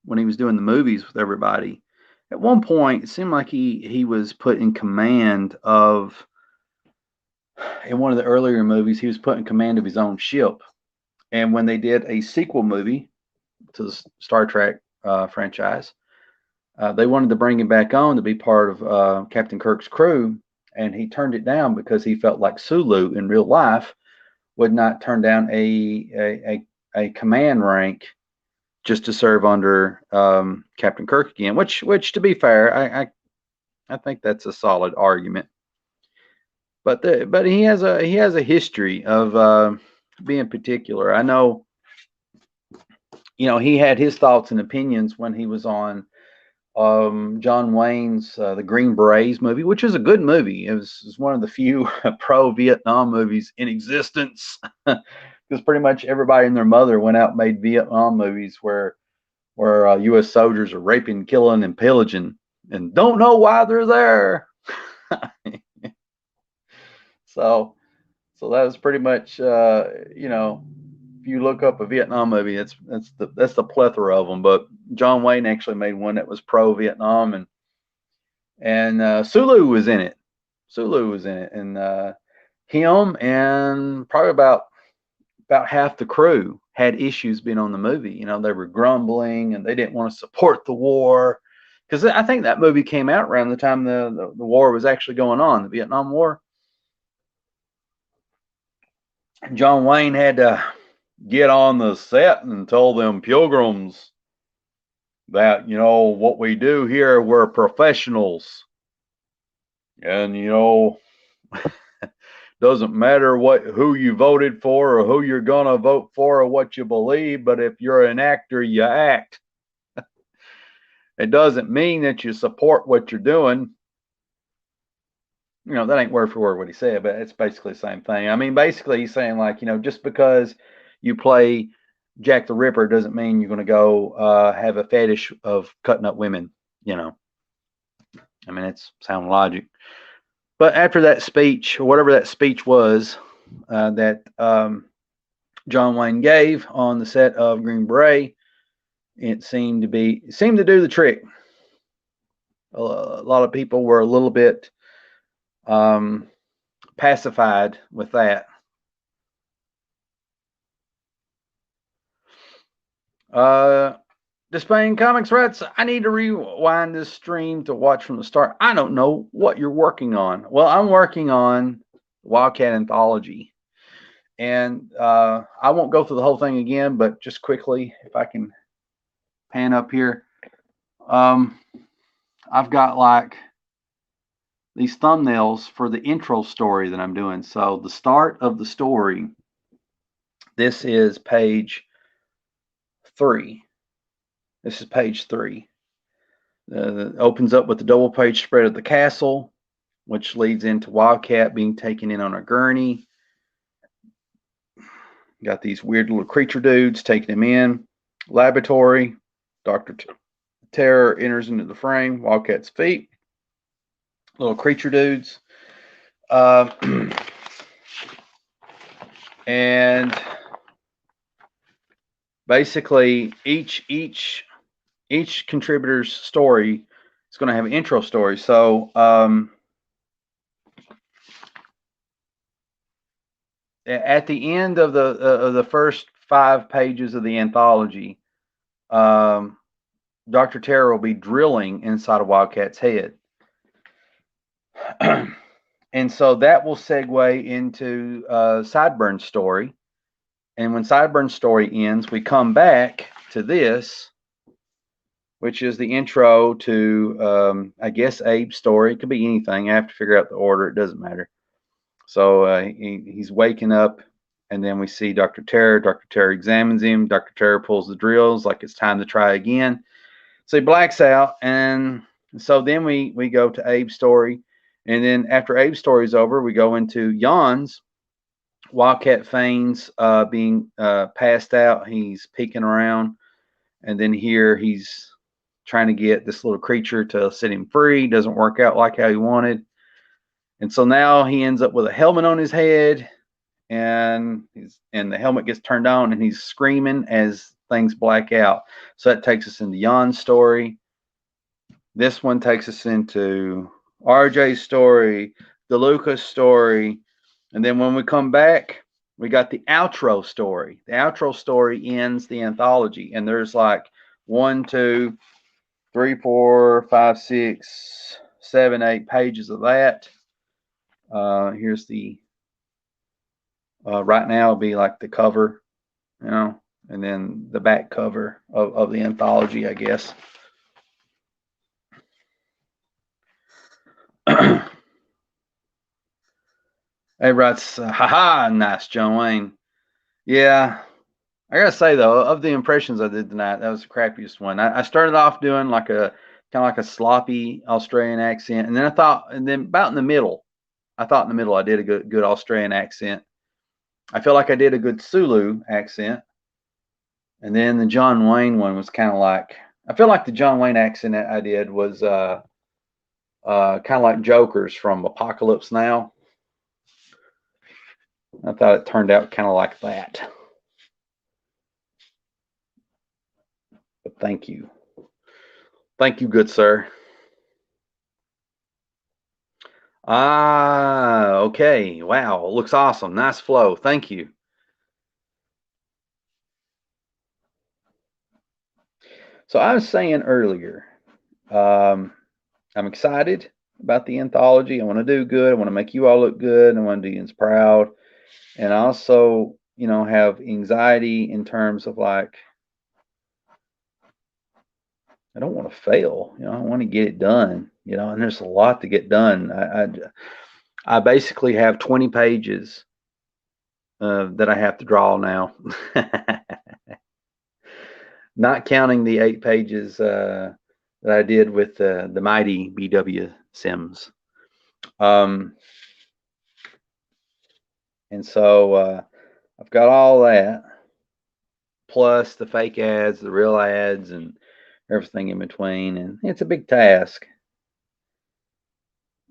doing the movies with everybody, at one point it seemed like he was put in command of, in one of the earlier movies, he was put in command of his own ship. And when they did a sequel movie to the Star Trek franchise, they wanted to bring him back on to be part of Captain Kirk's crew, and he turned it down because he felt like Sulu in real life would not turn down a command rank just to serve under Captain Kirk again. Which to be fair, I think that's a solid argument. But he has a history of being particular. I know, you know, he had his thoughts and opinions when he was on John Wayne's The Green Berets movie, which is a good movie. It was one of the few pro-Vietnam movies in existence, because pretty much everybody and their mother went out and made Vietnam movies where U.S. soldiers are raping, killing, and pillaging, and don't know why they're there. so that was pretty much, you know, if you look up a Vietnam movie, that's the plethora of them. But John Wayne actually made one that was pro-Vietnam, and Sulu was in it. Sulu was in it, and him and probably about half the crew had issues being on the movie. You know, they were grumbling and they didn't want to support the war, because I think that movie came out around the time the war was actually going on, the Vietnam War. John Wayne had to get on the set and tell them pilgrims that, you know, what we do here, we're professionals, and, you know, doesn't matter who you voted for or who you're gonna vote for or what you believe, but if you're an actor, you act. It doesn't mean that you support what you're doing. You know, that ain't word for word what he said, but it's basically the same thing. I mean, basically he's saying, like, you know, just because you play Jack the Ripper doesn't mean you're going to go have a fetish of cutting up women, you know. I mean, it's sound logic. But after that speech, or whatever that speech was, that John Wayne gave on the set of Green Beret, it seemed to do the trick. A lot of people were a little bit pacified with that. Displaying comics rights. I need to rewind this stream to watch from the start. I don't know what you're working on. Well, I'm working on Wildcat Anthology. And I won't go through the whole thing again, but just quickly, if I can pan up here. I've got like these thumbnails for the intro story that I'm doing. So the start of the story, this is page 3. This is page 3. It opens up with the double page spread of the castle, which leads into Wildcat being taken in on a gurney. Got these weird little creature dudes taking him in. Laboratory. Dr. Terror enters into the frame. Wildcat's feet. Little creature dudes. And basically each contributor's story is going to have an intro story. So at the end of the first 5 pages of the anthology, Dr. Terror will be drilling inside of Wildcat's head. And so that will segue into Sideburn's story. And when Sideburn's story ends, we come back to this, which is the intro to, I guess, Abe's story. It could be anything. I have to figure out the order. It doesn't matter. So he's waking up, and then we see Dr. Terror. Dr. Terror examines him. Dr. Terror pulls the drills like it's time to try again. So he blacks out, and so then we go to Abe's story. And then after Abe's story is over, we go into Jan's. Wildcat feigns being passed out. He's peeking around. And then here he's trying to get this little creature to set him free. Doesn't work out like how he wanted. And so now he ends up with a helmet on his head, and the helmet gets turned on, and he's screaming as things black out. So that takes us into Jan's story. This one takes us into RJ's story, the Lucas story, and then when we come back, we got the outro story. The outro story ends the anthology, and there's like 1, 2, 3, 4, 5, 6, 7, 8 pages of that. Here's the right now it'll be like the cover, you know, and then the back cover of the anthology, I guess. Hey, writes, haha, nice, John Wayne. Yeah, I gotta say though, of the impressions I did tonight, that was the crappiest one. I started off doing like a kind of like a sloppy Australian accent, and then about in the middle, I did a good Australian accent. I feel like I did a good Sulu accent, and then the John Wayne one was kind of like, I feel like the John Wayne accent I did was kind of like Joker's from Apocalypse Now. I thought it turned out kind of like that. But thank you. Thank you, good sir. Okay. Wow. Looks awesome. Nice flow. Thank you. So I was saying earlier, I'm excited about the anthology. I want to do good. I want to make you all look good. I want to do you proud. And I also, you know, have anxiety in terms of like, I don't want to fail. You know, I want to get it done. You know, and there's a lot to get done. I basically have 20 pages that I have to draw now, not counting the 8 pages that I did with the mighty BW Sims. And so I've got all that, plus the fake ads, the real ads, and everything in between. And it's a big task.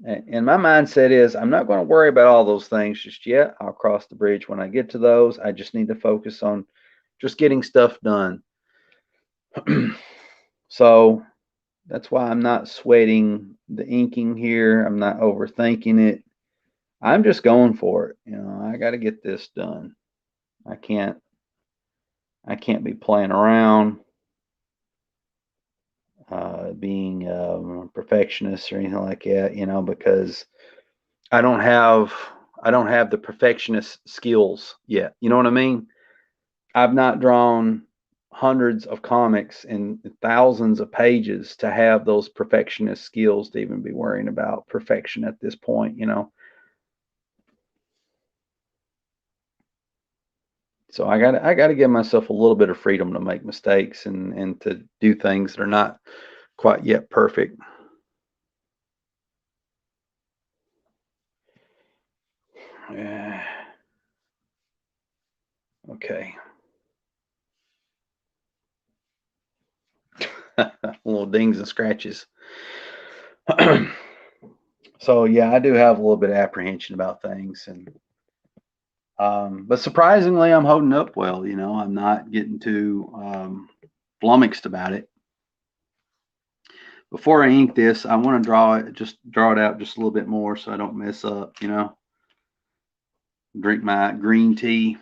And my mindset is I'm not going to worry about all those things just yet. I'll cross the bridge when I get to those. I just need to focus on just getting stuff done. So that's why I'm not sweating the inking here. I'm not overthinking it. I'm just going for it. You know, I got to get this done. I can't be playing around. being a perfectionist or anything like that, you know, because I don't have I don't have the perfectionist skills yet. You know what I mean? I've not drawn hundreds of comics and thousands of pages to have those perfectionist skills to even be worrying about perfection at this point, you know. So I gotta give myself a little bit of freedom to make mistakes and to do things that are not quite yet perfect. Yeah. Okay. Little dings and scratches. So yeah, I do have a little bit of apprehension about things, and but surprisingly, I'm holding up well. You know, I'm not getting too flummoxed about it. Before I ink this, I want to draw it out just a little bit more so I don't mess up. You know, drink my green tea.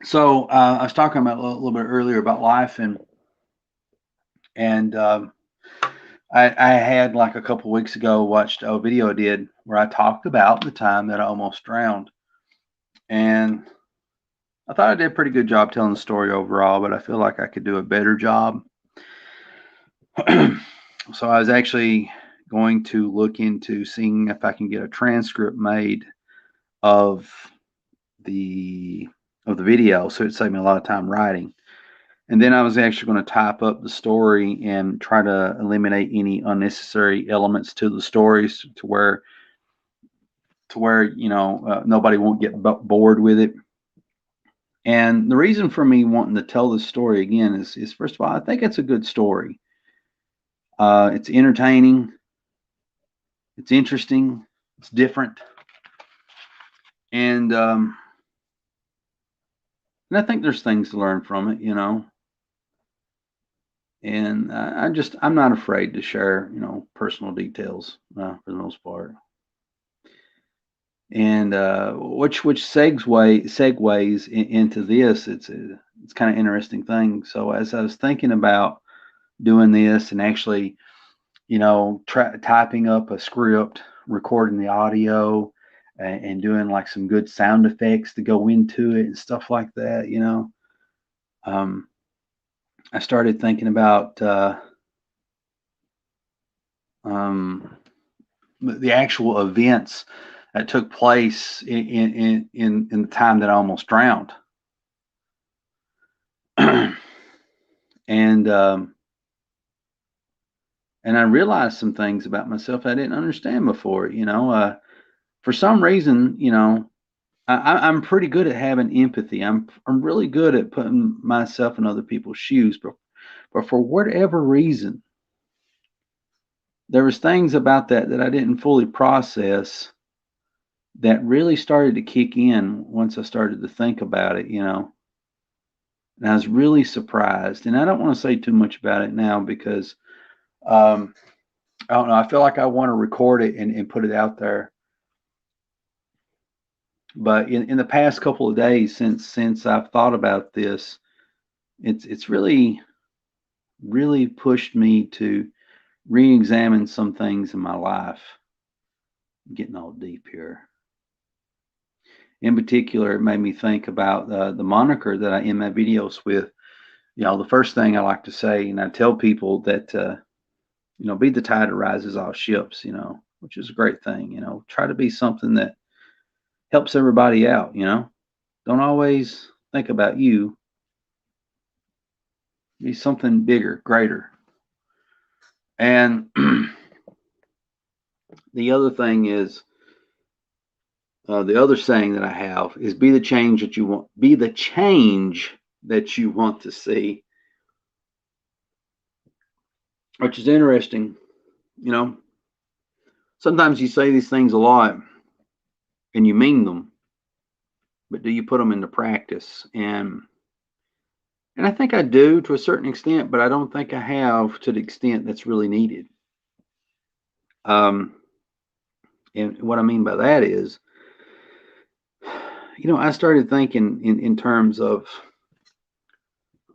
So I was talking about a little bit earlier about life, and I had like a couple weeks ago watched a video I did where I talked about the time that I almost drowned, and I thought I did a pretty good job telling the story overall, but I feel like I could do a better job. So I was actually going to look into seeing if I can get a transcript made of the the video, so it'd save me a lot of time writing. And then I was actually going to type up the story and try to eliminate any unnecessary elements to the stories to where nobody won't get bored with it. And the reason for me wanting to tell this story again is first of all, I think it's a good story. It's entertaining, it's interesting, it's different, and I think there's things to learn from it, you know. And I'm not afraid to share, personal details for the most part. And which segues into this. It's kind of interesting thing. So as I was thinking about doing this and actually, typing up a script, recording the audio, and doing like some good sound effects to go into it and stuff like that, um, I started thinking about um, the actual events that took place in the time that I almost drowned. and and I realized some things about myself I didn't understand before. For some reason, I'm pretty good at having empathy. I'm really good at putting myself in other people's shoes, but for whatever reason, there was things about that I didn't fully process that really started to kick in once I started to think about it. And I was really surprised. And I don't want to say too much about it now because um, I don't know. I feel like I want to record it and put it out there. But in the past couple of days since I've thought about this, it's really pushed me to re-examine some things in my life. I'm getting all deep here. In particular, it made me think about the moniker that I end my videos with. The first thing I like to say, and I tell people that be the tide that rises all ships. Which is a great thing. Try to be something that helps everybody out. Don't always think about you. Be something bigger, greater. And the other thing is, the other saying that I have is be the change that you want. Be the change that you want to see, which is interesting. You know, Sometimes you say these things a lot and you mean them, but do you put them into practice? And I think I do to a certain extent, but I don't think I have to the extent that's really needed. Um, and what I mean by that is, I started thinking in terms of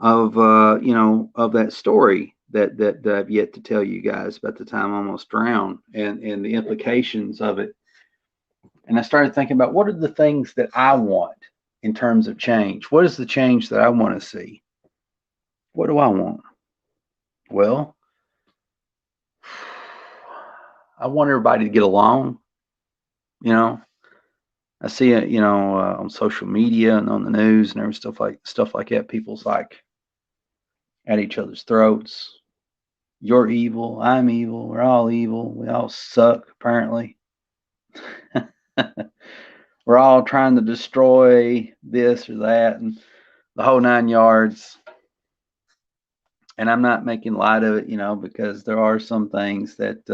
of of that story that I've yet to tell you guys about the time I almost drowned and the implications of it. And I started thinking about what are the things that I want in terms of change? What is the change that I want to see? What do I want? Well, I want everybody to get along. You know, I see it, on social media and on the news and every stuff like that. People's like at each other's throats. You're evil. I'm evil. We're all evil. We all suck, apparently. We're all trying to destroy this or that and the whole 9 yards. And I'm not making light of it, because there are some things that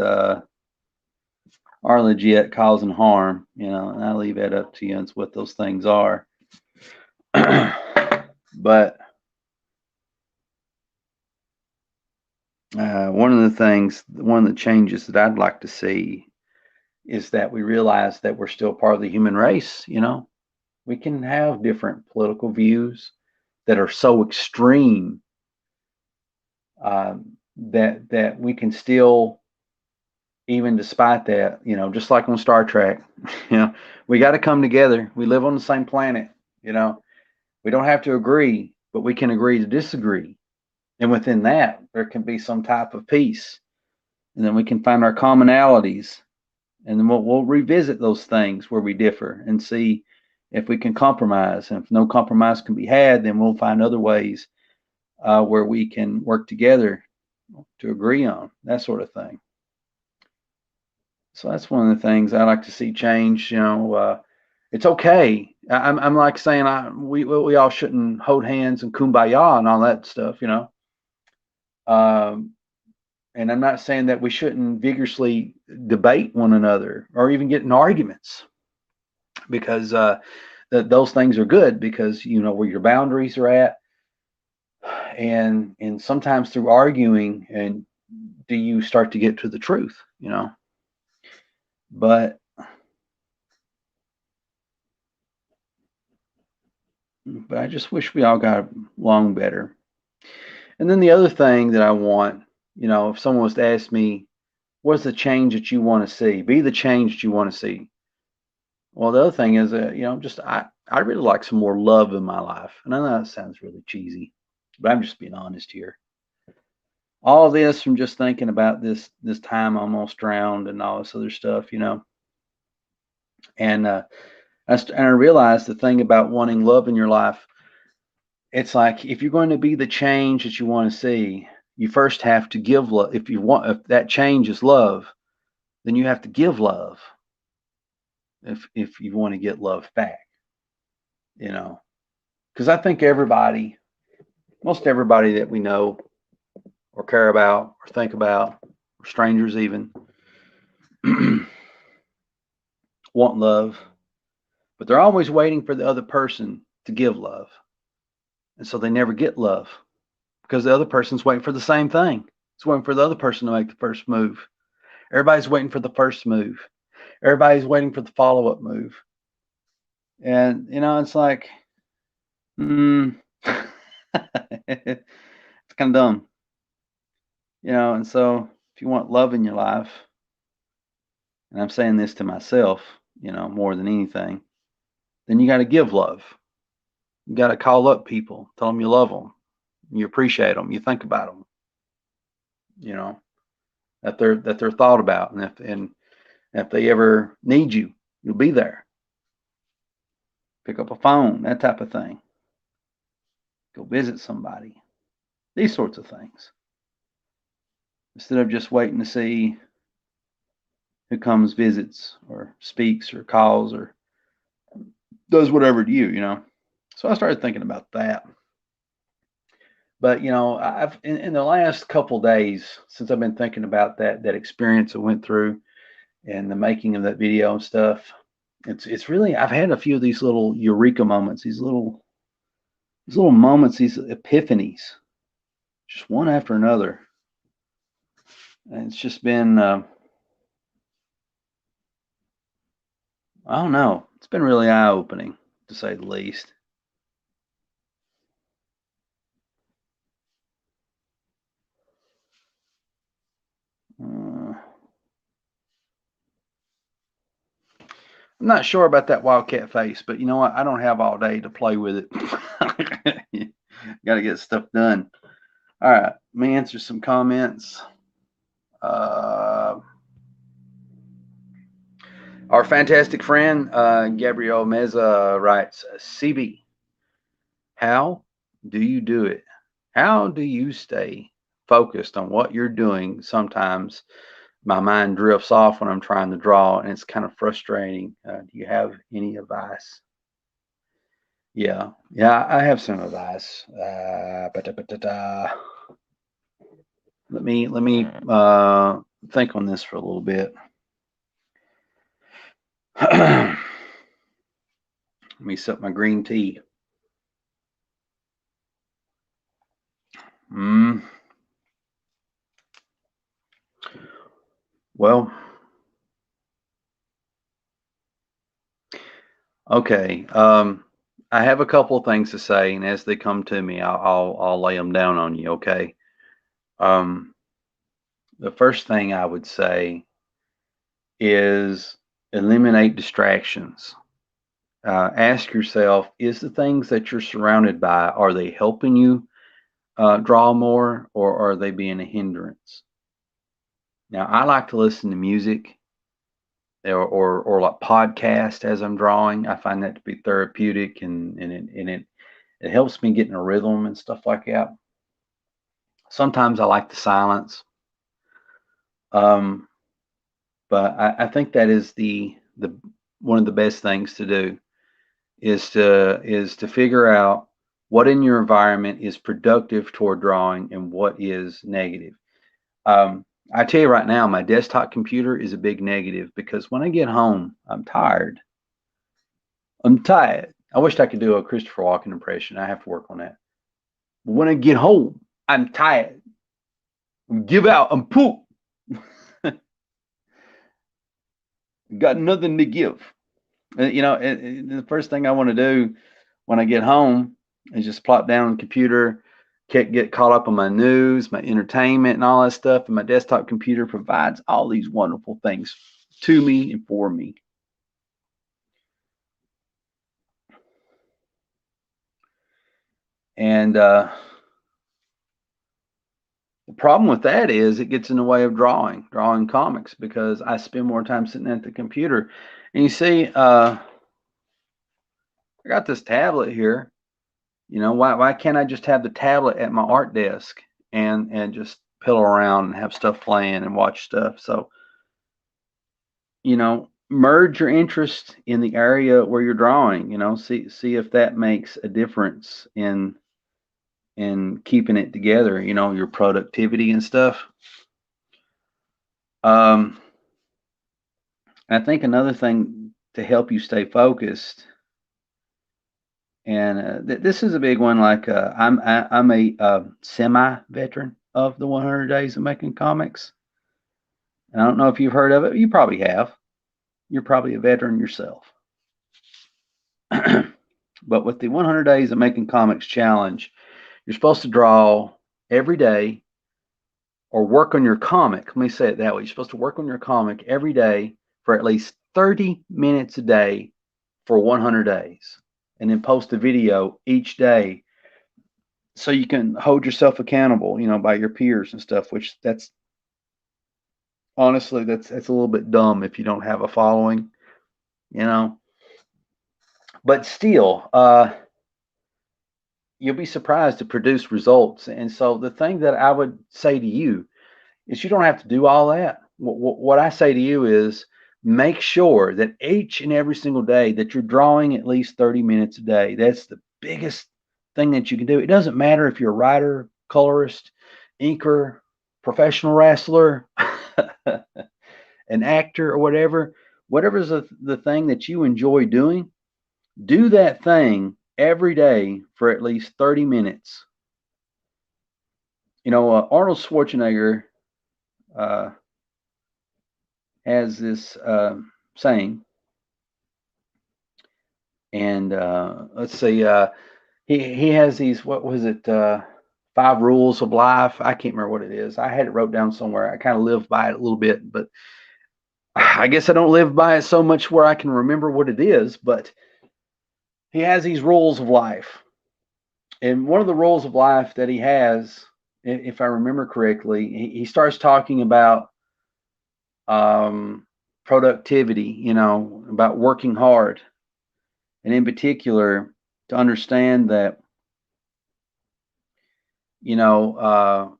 are legit causing harm, and I leave that up to you. It's what those things are. But one of the changes that I'd like to see is that we realize that we're still part of the human race. We can have different political views that are so extreme that we can still, even despite that, just like on Star Trek, we got to come together. We live on the same planet. We don't have to agree, but we can agree to disagree. And within that, there can be some type of peace. And then we can find our commonalities. And then we'll revisit those things where we differ and see if we can compromise. And if no compromise can be had, then we'll find other ways where we can work together to agree on that sort of thing. So that's one of the things I like to see change. It's okay. I'm like saying we all shouldn't hold hands and kumbaya and all that stuff. And I'm not saying that we shouldn't vigorously debate one another or even get in arguments, because those things are good, because you know where your boundaries are at, and sometimes through arguing and do you start to get to the truth. But I just wish we all got along better. And then the other thing that I want, if someone was to ask me, what's the change that you want to see? Be the change that you want to see. Well, the other thing is, just I really like some more love in my life. And I know that sounds really cheesy, but I'm just being honest here. All this from just thinking about this time I almost drowned and all this other stuff, And I realized the thing about wanting love in your life, it's like if you're going to be the change that you want to see, you first have to give love. If that change is love, then you have to give love. If you want to get love back, because I think most everybody that we know or care about or think about, or strangers even, want love, but they're always waiting for the other person to give love. And so they never get love because the other person's waiting for the same thing. It's waiting for the other person to make the first move. Everybody's waiting for the first move. Everybody's waiting for the follow-up move. And, it's like, it's kind of dumb. And so if you want love in your life, and I'm saying this to myself, more than anything, then you got to give love. You got to call up people, tell them you love them, you appreciate them, you think about them, that they're thought about, and if they ever need you, you'll be there. Pick up a phone, that type of thing. Go visit somebody. These sorts of things. Instead of just waiting to see who comes, visits, or speaks, or calls, or does whatever to you. So I started thinking about that. But I've in the last couple days, since I've been thinking about that experience I went through and the making of that video and stuff, it's really, I've had a few of these little eureka moments, these little moments, these epiphanies, just one after another. And it's just been I don't know, it's been really eye-opening, to say the least. I'm not sure about that Wildcat face, but you know what? I don't have all day to play with it. Got to get stuff done. All right, let me answer some comments. Our fantastic friend Gabriel Meza writes, CB, how do you do it? How do you stay focused on what you're doing? Sometimes my mind drifts off when I'm trying to draw, and it's kind of frustrating. Do you have any advice? Yeah, I have some advice. Let me think on this for a little bit. Let me sip my green tea. Well, okay. I have a couple of things to say, and as they come to me, I'll lay them down on you. Okay. Um, the first thing I would say is eliminate distractions. Ask yourself, is the things that you're surrounded by, are they helping you draw more, or are they being a hindrance? Now, I like to listen to music or like podcast as I'm drawing. I find that to be therapeutic, and it helps me get in a rhythm and stuff like that. Sometimes I like the silence, um, but I think that is the one of the best things to do is to figure out what in your environment is productive toward drawing and what is negative. I tell you right now, my desktop computer is a big negative because when I get home, I'm tired. I'm tired. I wished I could do a Christopher Walken impression. I have to work on that. But when I get home, I'm tired. Give out. I'm poop. Got nothing to give. And the first thing I want to do when I get home is just plop down on the computer, get caught up on my news, my entertainment, and all that stuff. And my desktop computer provides all these wonderful things to me and for me. And the problem with that is it gets in the way of drawing comics because I spend more time sitting at the computer. And you see, I got this tablet here. Why can't I just have the tablet at my art desk and just piddle around and have stuff playing and watch stuff? So, merge your interest in the area where you're drawing. See if that makes a difference in keeping it together. Your productivity and stuff. I think another thing to help you stay focused, and this is a big one. Like I'm a semi-veteran of the 100 Days of Making Comics. And I don't know if you've heard of it. You probably have. You're probably a veteran yourself. But with the 100 Days of Making Comics challenge, you're supposed to draw every day or work on your comic. Let me say it that way. You're supposed to work on your comic every day for at least 30 minutes a day for 100 days, and then post a video each day so you can hold yourself accountable, by your peers and stuff, which that's honestly, that's a little bit dumb if you don't have a following, but still, you'll be surprised to produce results. And so the thing that I would say to you is you don't have to do all that. What I say to you is make sure that each and every single day that you're drawing at least 30 minutes a day. That's the biggest thing that you can do. It doesn't matter if you're a writer, colorist, inker, professional wrestler, an actor, or whatever's the thing that you enjoy doing, do that thing every day for at least 30 minutes. Arnold Schwarzenegger has this saying, and let's see, he has these, what was it, 5 rules of life. I can't remember what it is. I had it wrote down somewhere. I kind of live by it a little bit, but I guess I don't live by it so much where I can remember what it is, but he has these rules of life. And one of the rules of life that he has, if I remember correctly, he starts talking about um, productivity, you know, about working hard. And in particular, to understand that, you know,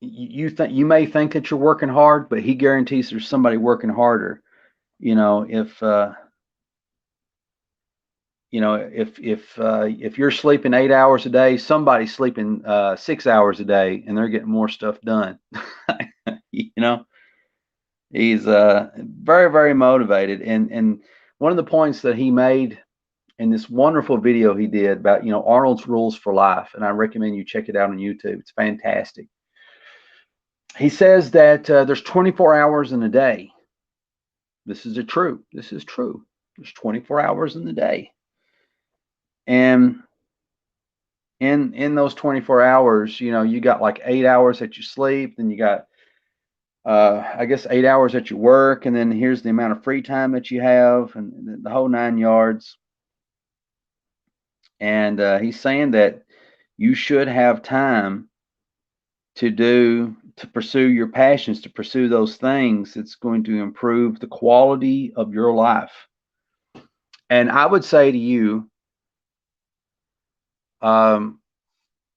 you may think that you're working hard, but he guarantees there's somebody working harder. You know, if you're sleeping 8 hours a day, somebody's sleeping 6 hours a day, and they're getting more stuff done. You know, he's very, very motivated, and one of the points that he made in this wonderful video he did about, you know, Arnold's rules for life, and I recommend you check it out on YouTube. It's fantastic. He says that there's 24 hours in a day. This is true. This is true. There's 24 hours in the day, and in those 24 hours, you know, you got like 8 hours that you sleep, then you got I guess 8 hours that you work, and then here's the amount of free time that you have, and the whole 9 yards. And he's saying that you should have time to pursue your passions, to pursue those things that's going to improve the quality of your life. And I would say to you, um,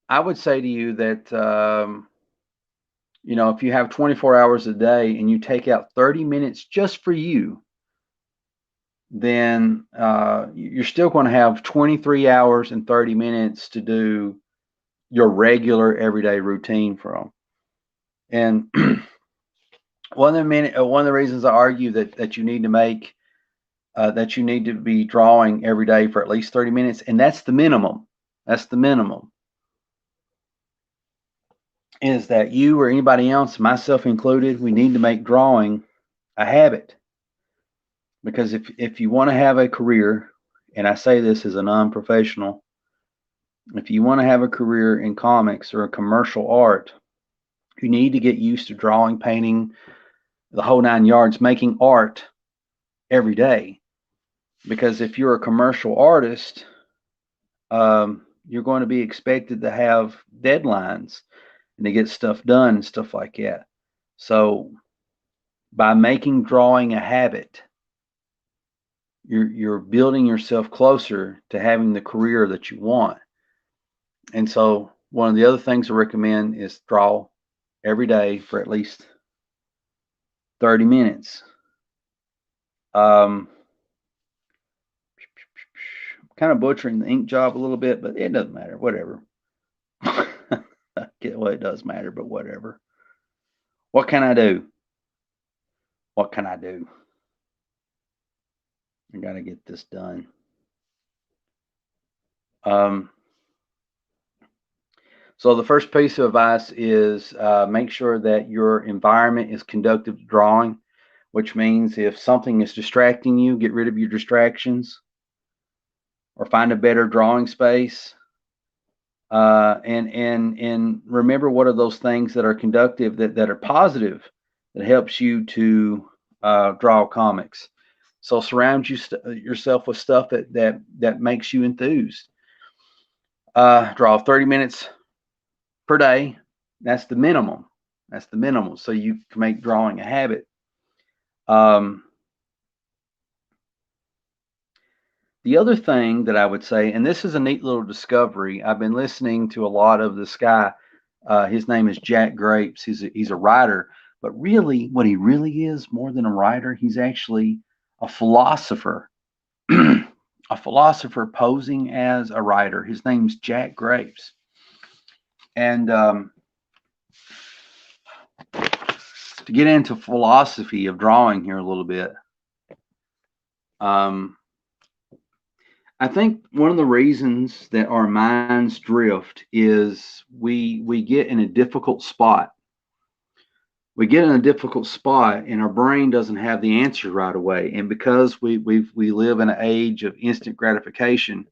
that you know, if you have 24 hours a day and you take out 30 minutes just for you, then you're still going to have 23 hours and 30 minutes to do your regular everyday routine from. And one of the reasons I argue that you need to make that you need to be drawing every day for at least 30 minutes, and that's the minimum. That's the minimum. Is that you or anybody else, myself included, we need to make drawing a habit. Because if you want to have a career, and I say this as a non-professional, if you want to have a career in comics or commercial art, you need to get used to drawing, painting, the whole 9 yards, making art every day. Because if you're a commercial artist, you're going to be expected to have deadlines and to get stuff done and stuff like that. So by making drawing a habit, you're building yourself closer to having the career that you want. And so one of the other things I recommend is draw every day for at least 30 minutes. I'm kind of butchering the ink job a little bit, but it doesn't matter. Whatever. Well, it does matter, but whatever. What can I do? What can I do? I got to get this done. So the first piece of advice is make sure that your environment is conducive to drawing, which means if something is distracting you, get rid of your distractions or find a better drawing space. And remember what are those things that are conductive, that are positive, that helps you to draw comics. So surround yourself with stuff that makes you enthused. Draw 30 minutes per day. That's the minimum. That's the minimum. So you can make drawing a habit. The other thing that I would say, and this is a neat little discovery, I've been listening to a lot of this guy. His name is Jack Grapes. He's a writer, but really, what he really is more than a writer, he's actually a philosopher. A philosopher posing as a writer. His name's Jack Grapes. And to get into philosophy of drawing here a little bit, I think one of the reasons that our minds drift is we get in a difficult spot. We get in a difficult spot, and our brain doesn't have the answer right away. And because we live in an age of instant gratification,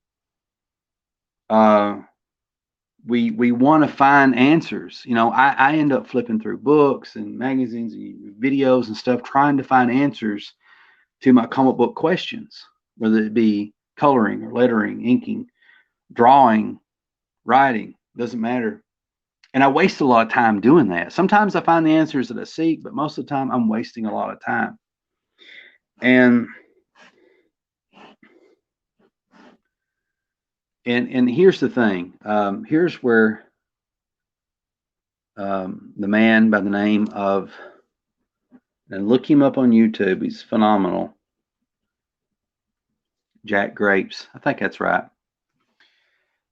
we want to find answers. You know, I end up flipping through books and magazines and videos and stuff trying to find answers to my comic book questions, whether it be coloring or lettering, inking, drawing, writing, doesn't matter. And I waste a lot of time doing that. Sometimes I find the answers that I seek, but most of the time I'm wasting a lot of time. And here's the thing. Here's where the man by the name of, and look him up on YouTube. He's phenomenal. Jack Grapes. I think that's right.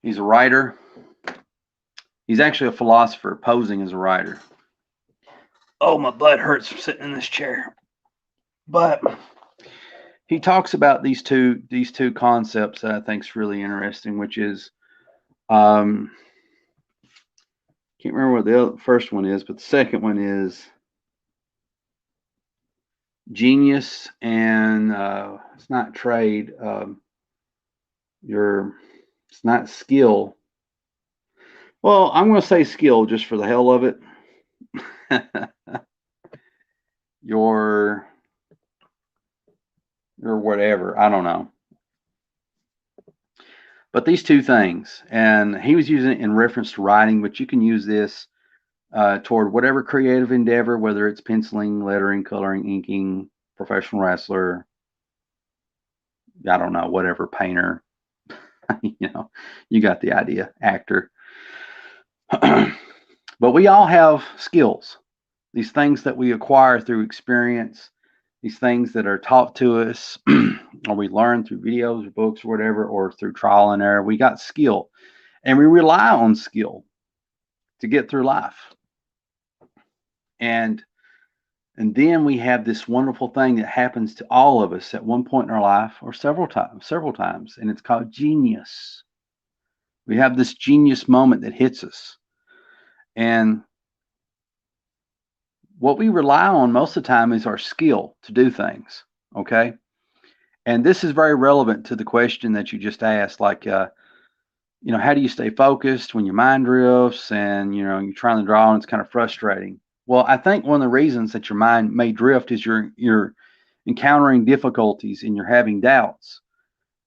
He's a writer. He's actually a philosopher posing as a writer. Oh, my butt hurts from sitting in this chair. But he talks about these two concepts that I think is really interesting, which is can't remember what the first one is, but the second one is genius and it's not trade. It's not skill. Well, I'm going to say skill just for the hell of it. your whatever, I don't know. But these two things, and he was using it in reference to writing, but you can use this toward whatever creative endeavor, whether it's penciling, lettering, coloring, inking, professional wrestler, I don't know, whatever, painter, you know, you got the idea, actor. But we all have skills, these things that we acquire through experience, these things that are taught to us, or we learn through videos or books or whatever, or through trial and error. We got skill, and we rely on skill to get through life. And then we have this wonderful thing that happens to all of us at one point in our life, or several times, and it's called genius. We have this genius moment that hits us. And what we rely on most of the time is our skill to do things, okay? And this is very relevant to the question that you just asked, like, you know, how do you stay focused when your mind drifts and, you know, you're trying to draw and it's kind of frustrating? Well, I think one of the reasons that your mind may drift is you're encountering difficulties and you're having doubts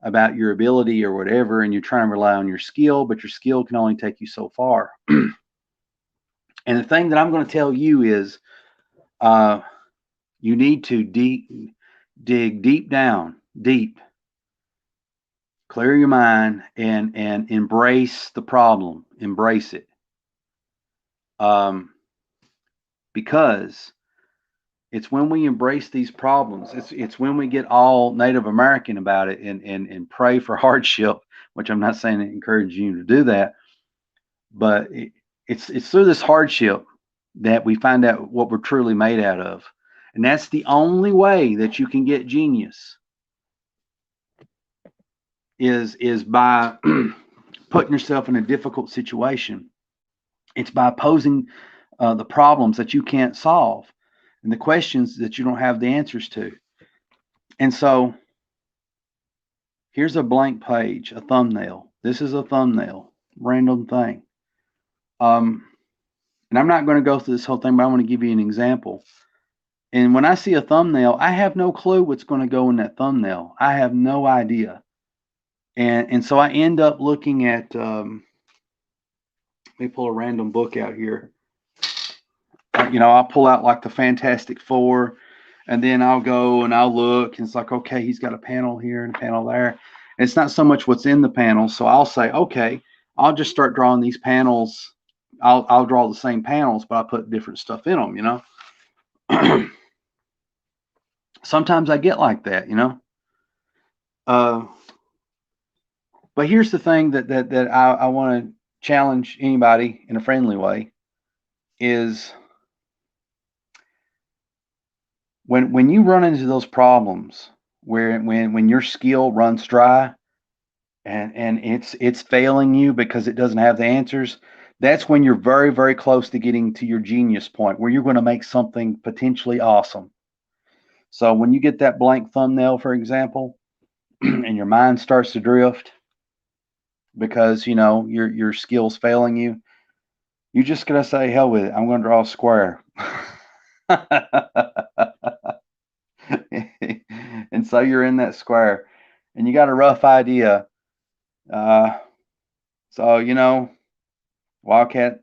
about your ability or whatever, and you're trying to rely on your skill, but your skill can only take you so far. And the thing that I'm going to tell you is you need to dig deep down, clear your mind, and embrace the problem. Embrace it. Because it's when we embrace these problems, it's when we get all Native American about it and pray for hardship, which I'm not saying to encourage you to do that, but it's through this hardship that we find out what we're truly made out of. And that's the only way that you can get genius is by putting yourself in a difficult situation. It's by posing the problems that you can't solve and the questions that you don't have the answers to. And so here's a blank page, a thumbnail. This is a thumbnail, random thing. And I'm not going to go through this whole thing, but I want to give you an example. And when I see a thumbnail, I have no clue what's going to go in that thumbnail. I have no idea. And so I end up looking at, let me pull a random book out here. You know, I'll pull out like the Fantastic Four, and then I'll go and I'll look, and it's like, okay, he's got a panel here and a panel there. And it's not so much what's in the panel. So I'll say, okay, I'll just start drawing these panels. I'll draw the same panels, but I put different stuff in them, you know. Sometimes I get like that, you know. But here's the thing that I want to challenge anybody in a friendly way is when you run into those problems where when your skill runs dry and it's failing you because it doesn't have the answers, that's when you're very, very close to getting to your genius point where you're going to make something potentially awesome. So when you get that blank thumbnail, for example, and your mind starts to drift, because you know your skills failing you, you're just gonna say hell with it. I'm gonna draw a square. And so you're in that square, and you got a rough idea. Uh, so you know, Wildcat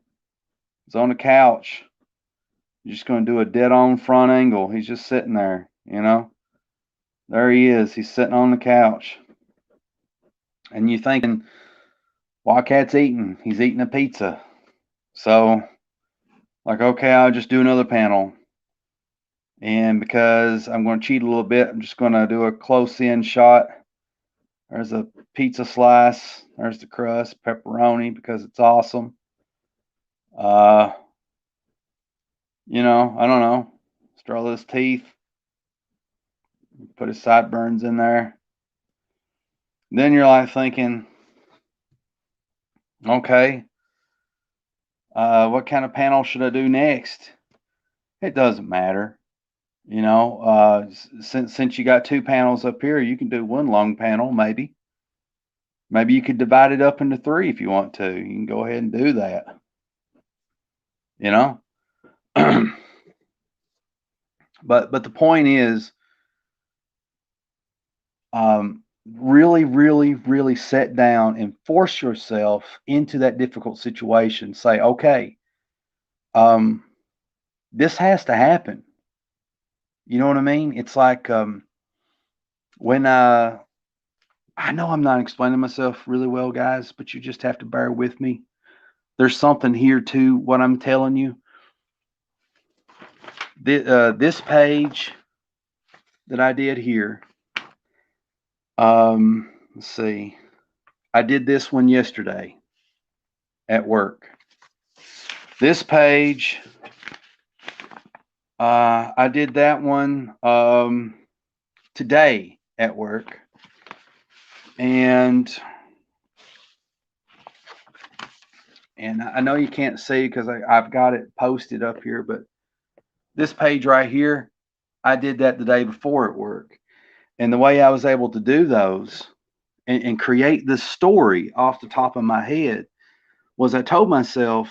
is on the couch. You're just going to do a dead on front angle. He's just sitting there, you know. There he is. He's sitting on the couch. And you're thinking, Wildcat's eating. He's eating a pizza. So, like, okay, I'll just do another panel. And because I'm going to cheat a little bit, I'm just going to do a close in shot. There's a pizza slice. There's the crust, pepperoni, because it's awesome. You know, I don't know. Straw his teeth. Put his sideburns in there. Then you're like thinking, okay, what kind of panel should I do next? It doesn't matter. You know, since you got two panels up here, you can do one long panel, maybe. Maybe you could divide it up into three if you want to. You can go ahead and do that. You know? But the point is, really, really, really sit down and force yourself into that difficult situation. Say, okay, this has to happen. You know what I mean? It's like when I know I'm not explaining myself really well, guys, but you just have to bear with me. There's something here to what I'm telling you. This page that I did here, let's see, I did this one yesterday at work. This page, I did that one today at work. And I know you can't see because I've got it posted up here, but this page right here, I did that the day before at work. And the way I was able to do those and create this story off the top of my head was I told myself,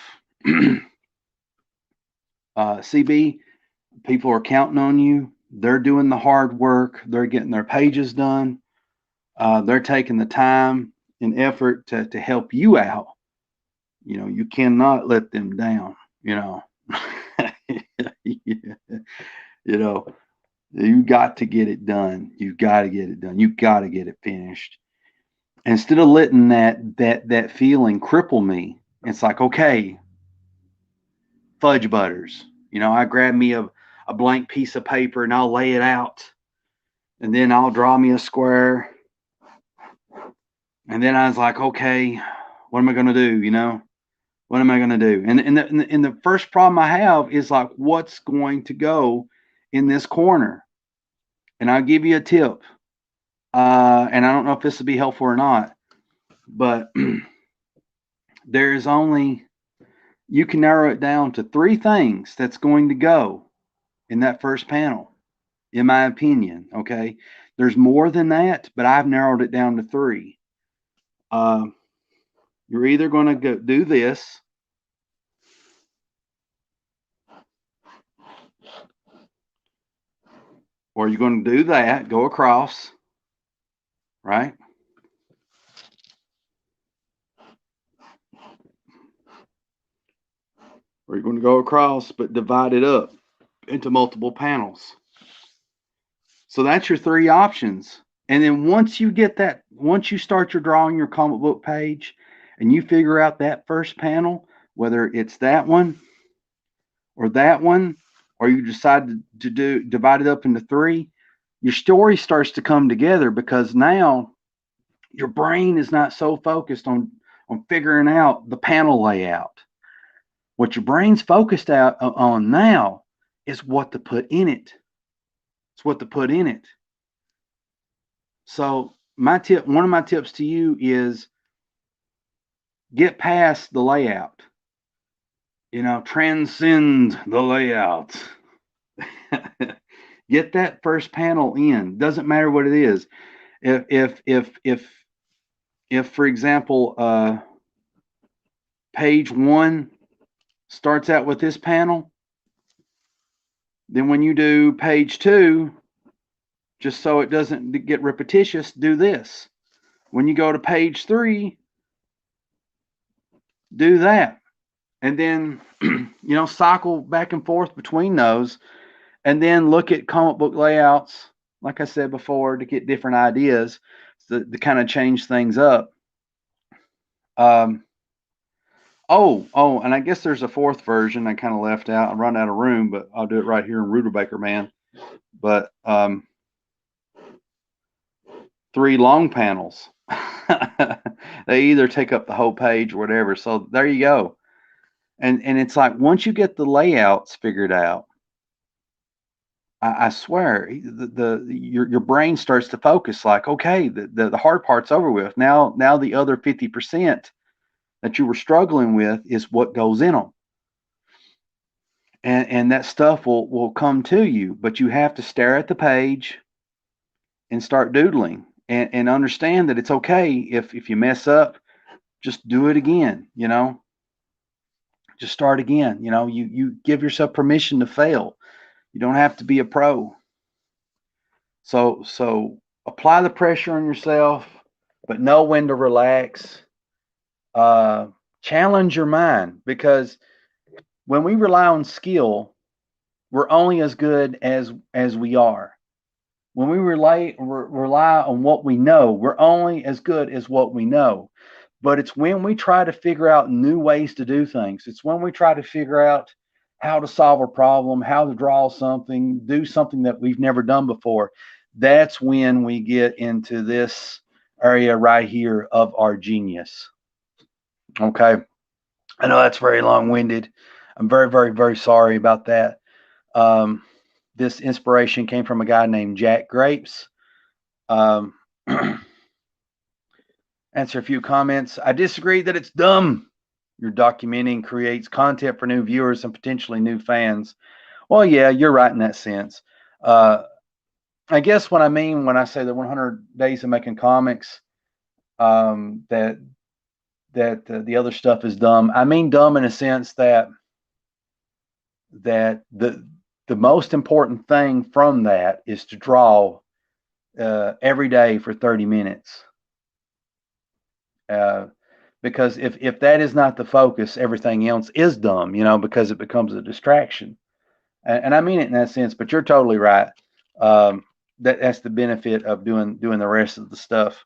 CB, people are counting on you. They're doing the hard work. They're getting their pages done. They're taking the time and effort to help you out. You know, you cannot let them down, you know. You know, you got to get it done. You got to get it done. You got to get it finished. Instead of letting that feeling cripple me, it's like, okay, fudge butters. You know, I grab me a blank piece of paper and I'll lay it out, and then I'll draw me a square. And then I was like, okay, what am I going to do? You know, what am I going to do? And the first problem I have is like, what's going to go in this corner? And I'll give you a tip. And I don't know if this will be helpful or not, but there's only, you can narrow it down to three things that's going to go in that first panel, in my opinion. Okay. There's more than that, but I've narrowed it down to three. You're either going to go do this, or you're going to do that, go across, right? Or you're going to go across, but divide it up into multiple panels. So that's your three options. And then once you get that, once you start your drawing your comic book page and you figure out that first panel, whether it's that one, or you decide to divide it up into three, your story starts to come together because now your brain is not so focused on figuring out the panel layout. What your brain's focused out on now is what to put in it. It's what to put in it. So one of my tips to you is get past the layout. You know, transcend the layout. Get that first panel in. Doesn't matter what it is. If if for example, page 1 starts out with this panel, then when you do page 2, just so it doesn't get repetitious, do this. When you go to page 3, do that. And then, cycle back and forth between those, and then look at comic book layouts, like I said before, to get different ideas to kind of change things up. And I guess there's a 4th version I kind of left out. I run out of room, but I'll do it right here in Ruderbaker Man. But 3 long panels. They either take up the whole page or whatever. So there you go. And it's like once you get the layouts figured out, I swear your brain starts to focus like, okay, the hard part's over with. Now the other 50% that you were struggling with is what goes in them. And that stuff will come to you, but you have to stare at the page and start doodling and understand that it's okay if you mess up, just do it again, just start again. You give yourself permission to fail. You don't have to be a pro. So apply the pressure on yourself, but know when to relax. Challenge your mind, because when we rely on skill, we're only as good as we are. When we rely on what we know, we're only as good as what we know. But it's when we try to figure out new ways to do things. It's when we try to figure out how to solve a problem, how to draw something, do something that we've never done before. That's when we get into this area right here of our genius. Okay. I know that's very long-winded. I'm very, very, very sorry about that. This inspiration came from a guy named Jack Grapes. Answer a few comments. I disagree that it's dumb. Your documenting creates content for new viewers and potentially new fans. Well, yeah, you're right in that sense. I guess what I mean when I say the 100 days of making comics, that the other stuff is dumb. I mean dumb in a sense that the most important thing from that is to draw every day for 30 minutes. Because if that is not the focus, everything else is dumb, because it becomes a distraction. And I mean it in that sense, but you're totally right. That's the benefit of doing the rest of the stuff.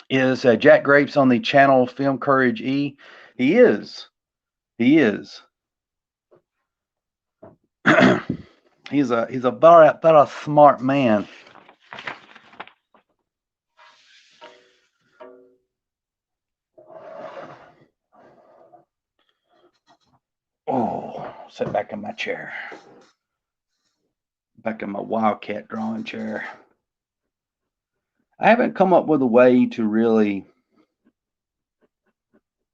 Is Jack Grapes on the channel Film Courage E? He is. He is. he's a very smart man. Oh, sit back in my chair. Back in my Wildcat drawing chair. I haven't come up with a way to really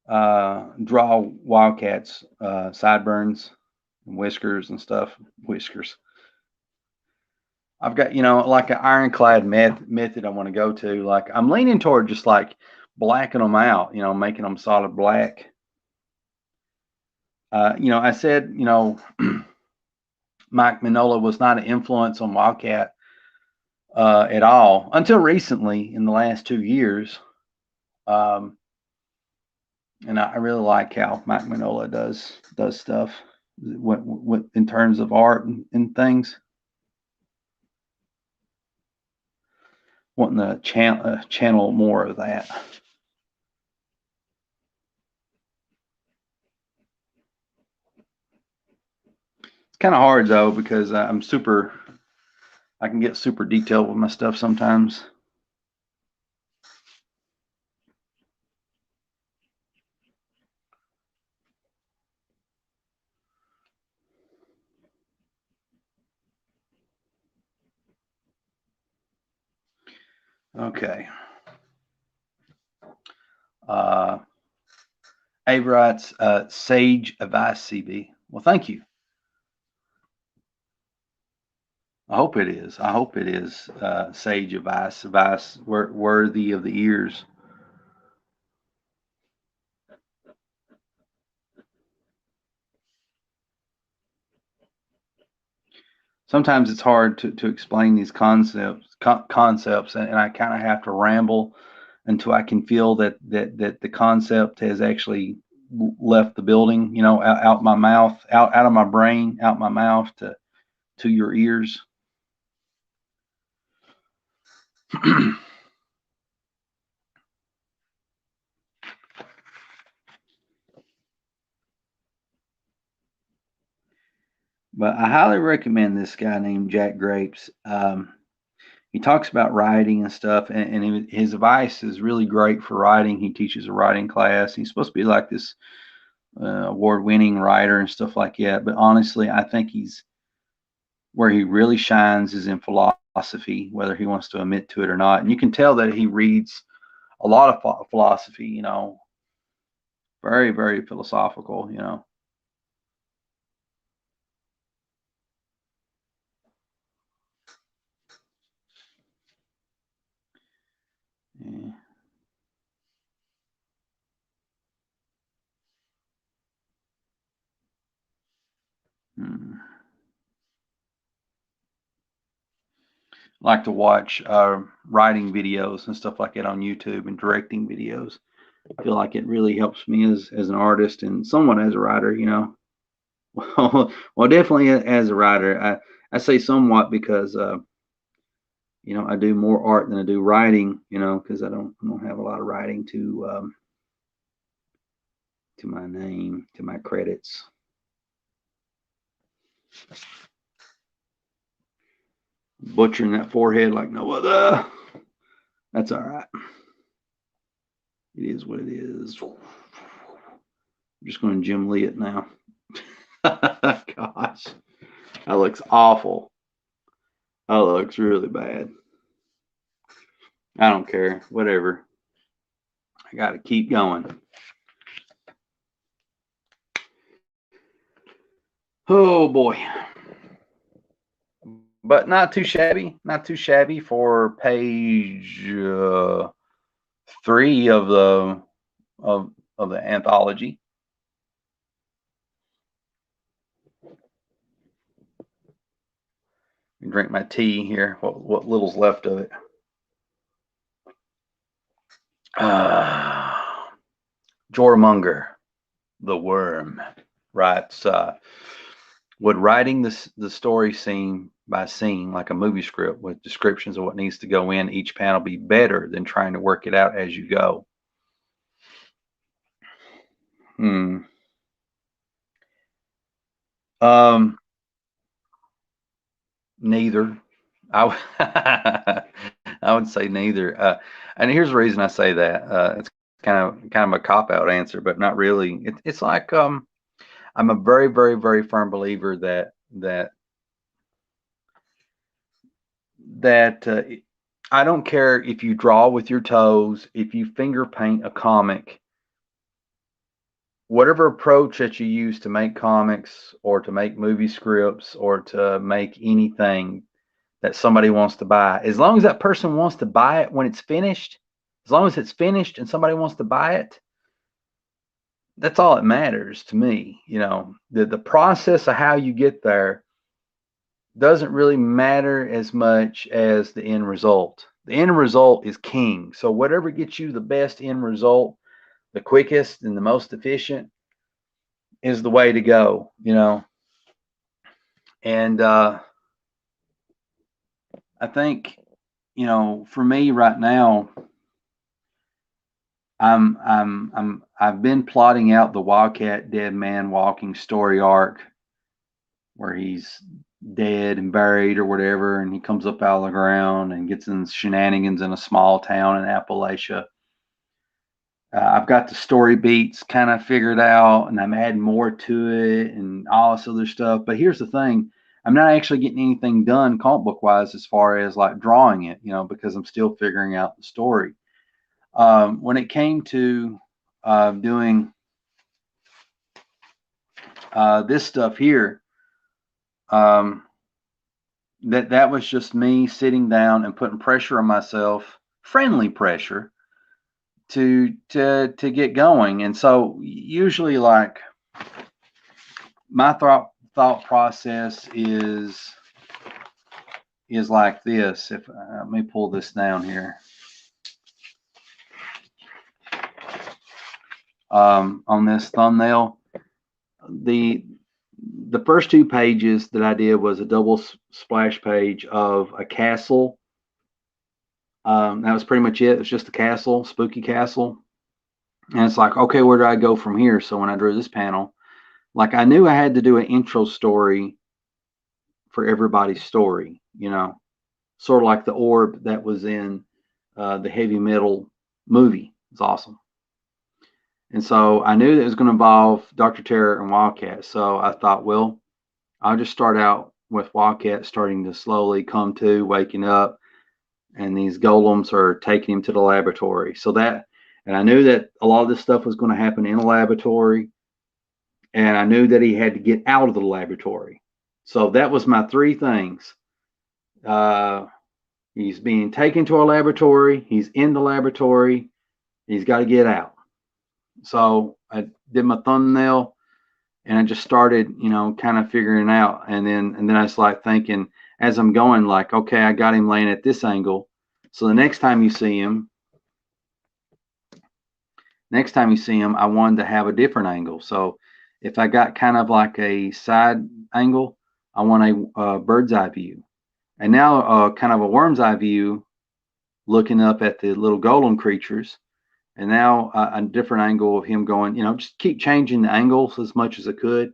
draw Wildcats, sideburns, and whiskers and stuff. Whiskers. I've got, like an ironclad method I want to go to. Like I'm leaning toward just like blacking them out, making them solid black. I said, Mike Mignola was not an influence on Wildcat at all until recently in the last 2 years. And I really like how Mike Mignola does stuff in terms of art and things. Wanting to channel more of that. It's kind of hard though, because I can get super detailed with my stuff sometimes. Okay. Abe writes, Sage advice, CB. Well, thank you. I hope it is. I hope it is sage advice, advice worthy of the ears. Sometimes it's hard to explain these concepts, and I kind of have to ramble until I can feel that the concept has actually left the building, out my mouth, out of my brain, out my mouth to your ears. But I highly recommend this guy named Jack Grapes. He talks about writing and stuff, and his advice is really great for writing. He teaches a writing class. He's supposed to be like this award-winning writer and stuff like that. But honestly, I think he's where he really shines is in philosophy, whether he wants to admit to it or not. And you can tell that he reads a lot of philosophy. Very, very philosophical. Yeah. Hmm. Like to watch writing videos and stuff like that on YouTube and directing videos. I feel like it really helps me as an artist and somewhat as a writer. Well, definitely as a writer. I say somewhat because I do more art than I do writing, because I don't have a lot of writing to my name, to my credits. Butchering that forehead like no other. That's all right. It is what it is. I'm just going to Jim Lee it now. Gosh, that looks awful. That looks really bad. I don't care. Whatever. I got to keep going. Oh boy. But not too shabby. Not too shabby for page 3 of the anthology. Drink my tea here. What little's left of it. Jormunger, the worm, writes, would writing the story scene by scene like a movie script with descriptions of what needs to go in each panel be better than trying to work it out as you go? Hmm. Um, Neither. I would say neither. And here's the reason I say that. It's kind of a cop out answer, but not really. It's like I'm a very, very, very firm believer that I don't care if you draw with your toes, if you finger paint a comic, whatever approach that you use to make comics or to make movie scripts or to make anything that somebody wants to buy, as long as that person wants to buy it when it's finished, as long as it's finished and somebody wants to buy it, that's all that matters to me. The process of how you get there doesn't really matter as much as the end result. The end result is king. So whatever gets you the best end result, the quickest and the most efficient is the way to go. And I think, for me right now, I've been plotting out the Wildcat dead man walking story arc where he's dead and buried or whatever, and he comes up out of the ground and gets in shenanigans in a small town in Appalachia. I've got the story beats kind of figured out, and I'm adding more to it and all this other stuff. But here's the thing: I'm not actually getting anything done comic book wise as far as like drawing it, because I'm still figuring out the story. When it came to doing this stuff here, um, that was just me sitting down and putting pressure on myself, friendly pressure, to get going. And so usually, like, my thought process is like this. If let me pull this down here. On this thumbnail, the first 2 pages that I did was a double splash page of a castle. That was pretty much it. It was just a castle, spooky castle. And it's like, okay, where do I go from here? So when I drew this panel, like, I knew I had to do an intro story for everybody's story, sort of like the orb that was in the heavy metal movie. It's awesome. And so I knew that it was going to involve Dr. Terror and Wildcat. So I thought, well, I'll just start out with Wildcat starting to slowly come to, waking up, and these golems are taking him to the laboratory. And I knew that a lot of this stuff was going to happen in a laboratory, and I knew that he had to get out of the laboratory. So that was my 3 things. He's being taken to a laboratory. He's in the laboratory. He's got to get out. So I did my thumbnail, and I just started, kind of figuring it out. And then I was like thinking, as I'm going, like, okay, I got him laying at this angle. So the next time you see him, I wanted to have a different angle. So if I got kind of like a side angle, I want a bird's eye view. And now kind of a worm's eye view, looking up at the little golem creatures. And now a different angle of him going, just keep changing the angles as much as I could.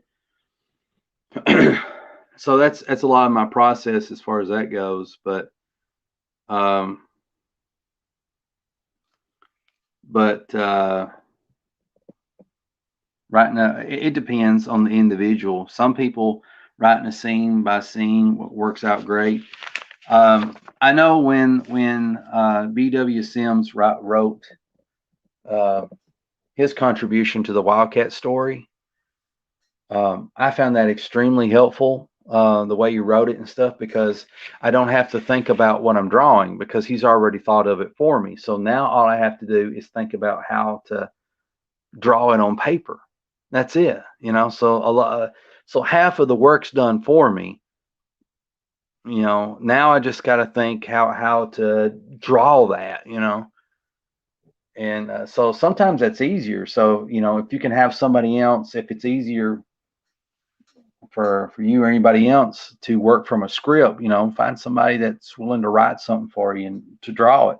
So that's a lot of my process as far as that goes. But right now, it depends on the individual. Some people writing a scene by scene works out great. I know when B.W. Sims wrote his contribution to the Wildcat story, I found that extremely helpful, the way you wrote it and stuff, because I don't have to think about what I'm drawing, because he's already thought of it for me. So now all I have to do is think about how to draw it on paper. That's it, so half of the work's done for me. Now I just got to think how to draw that, and so sometimes that's easier. So if you can have somebody else, if it's easier for you or anybody else to work from a script, find somebody that's willing to write something for you and to draw it,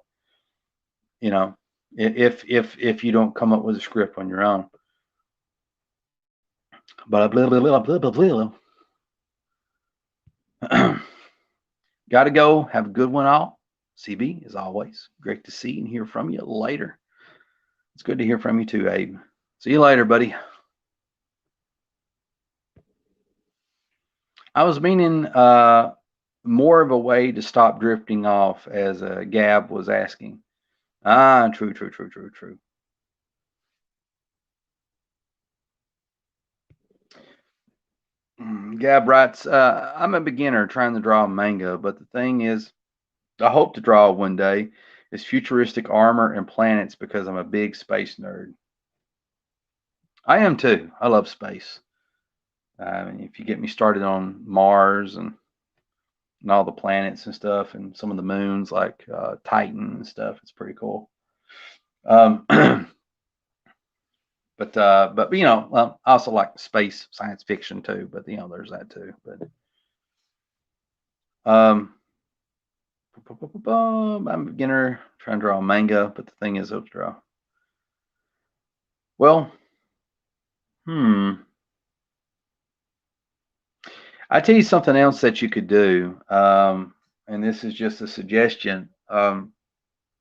if you don't come up with a script on your own. But gotta go. Have a good one, all. CB, as always, great to see and hear from you later. It's good to hear from you too, Abe. See you later, buddy. I was meaning more of a way to stop drifting off, as Gab was asking. True. Gab writes, I'm a beginner trying to draw manga, but the thing is, I hope to draw one day is futuristic armor and planets, because I'm a big space nerd. I am too. I love space. If you get me started on Mars and all the planets and stuff, and some of the moons like Titan and stuff, it's pretty cool. But I also like space science fiction too. But there's that too. But I'm a beginner trying to draw manga, but the thing is, I'll draw. Well, I tell you something else that you could do, and this is just a suggestion,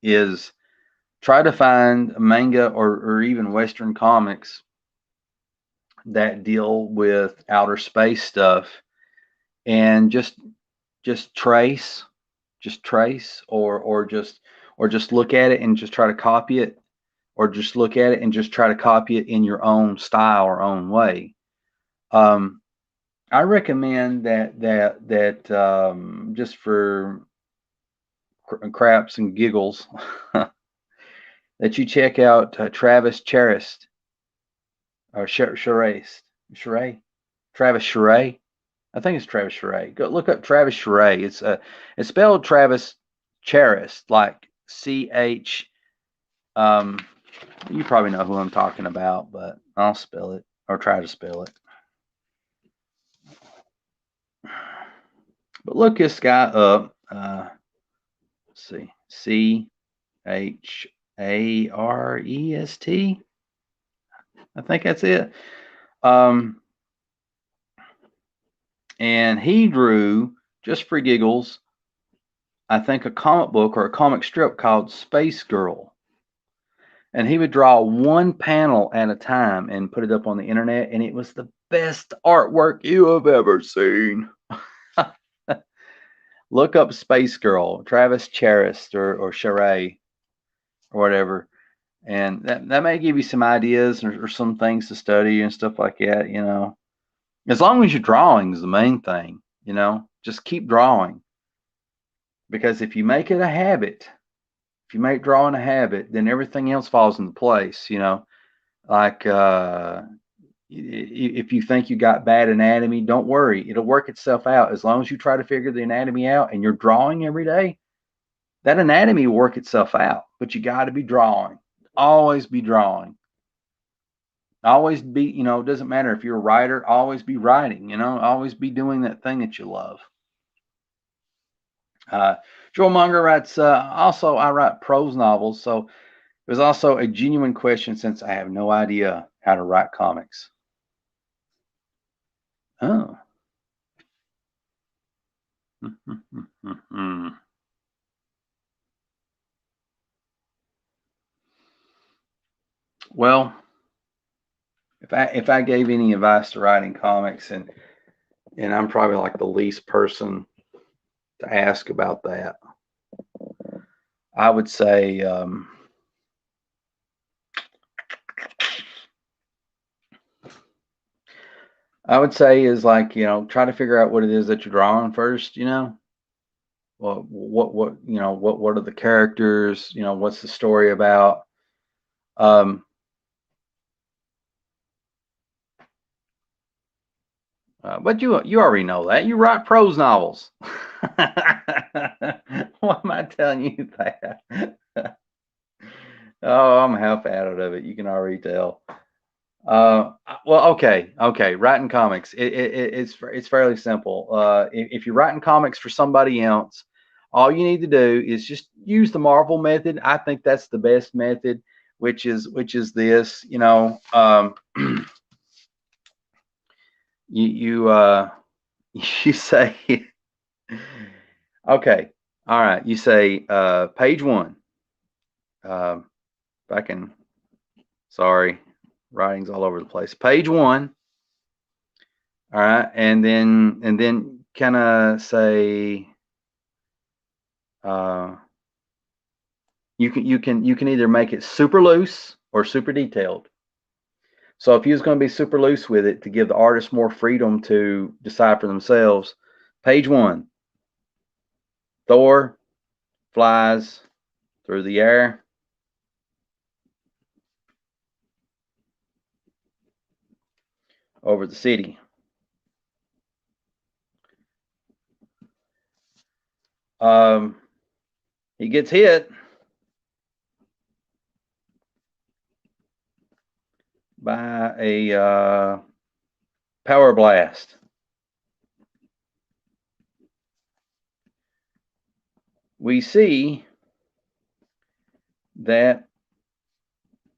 is try to find manga or even Western comics that deal with outer space stuff, and just trace, or just look at it and just try to copy it, or just look at it and just try to copy it in your own style or own way. I recommend that just for craps and giggles that you check out Travis Charest or Charest. Travis Charest. I think it's Travis Charest. Go look up Travis Charest. It's spelled Travis Charest, like CH. You probably know who I'm talking about, but I'll spell it or try to spell it. But look this guy up. Let's see, CHAREST. I think that's it. And he drew, just for giggles, I think a comic book or a comic strip called Space Girl. And he would draw one panel at a time and put it up on the internet, and it was the best artwork you have ever seen. Look up Space Girl, Travis Charest or Charest or whatever, and that may give you some ideas or some things to study and stuff like that. You know, as long as you're drawing is the main thing. You know, just keep drawing, because if you make it a habit, if you make drawing a habit, then everything else falls into place. You know, like if you think you got bad anatomy, don't worry, it'll work itself out. As long as you try to figure the anatomy out and you're drawing every day, that anatomy will work itself out. But you got to be drawing. Always be drawing. Always be, you know, it doesn't matter if you're a writer, always be writing, you know, always be doing that thing that you love. Joel Munger writes, also, I write prose novels, so it was also a genuine question since I have no idea how to write comics. Oh. Well, if I gave any advice to writing comics, and I'm probably like the least person to ask about that, I would say is like, you know, try to figure out what it is that you're drawing first, you know. Well, what you know, what are the characters, you know, what's the story about? But you already know that. You write prose novels. Why am I telling you that? Oh, I'm half out of it. You can already tell. Well, okay. Writing comics, it's fairly simple. If you're writing comics for somebody else, all you need to do is just use the Marvel method. I think that's the best method, which is this. You know, you you say, okay, all right. You say page one. If I can, sorry. Writing's all over the place. Page one. All right, and then kind of say you can either make it super loose or super detailed. So if you was going to be super loose with it to give the artist more freedom to decide for themselves, page one, Thor flies through the air. Over the city. He gets hit by a power blast. We see that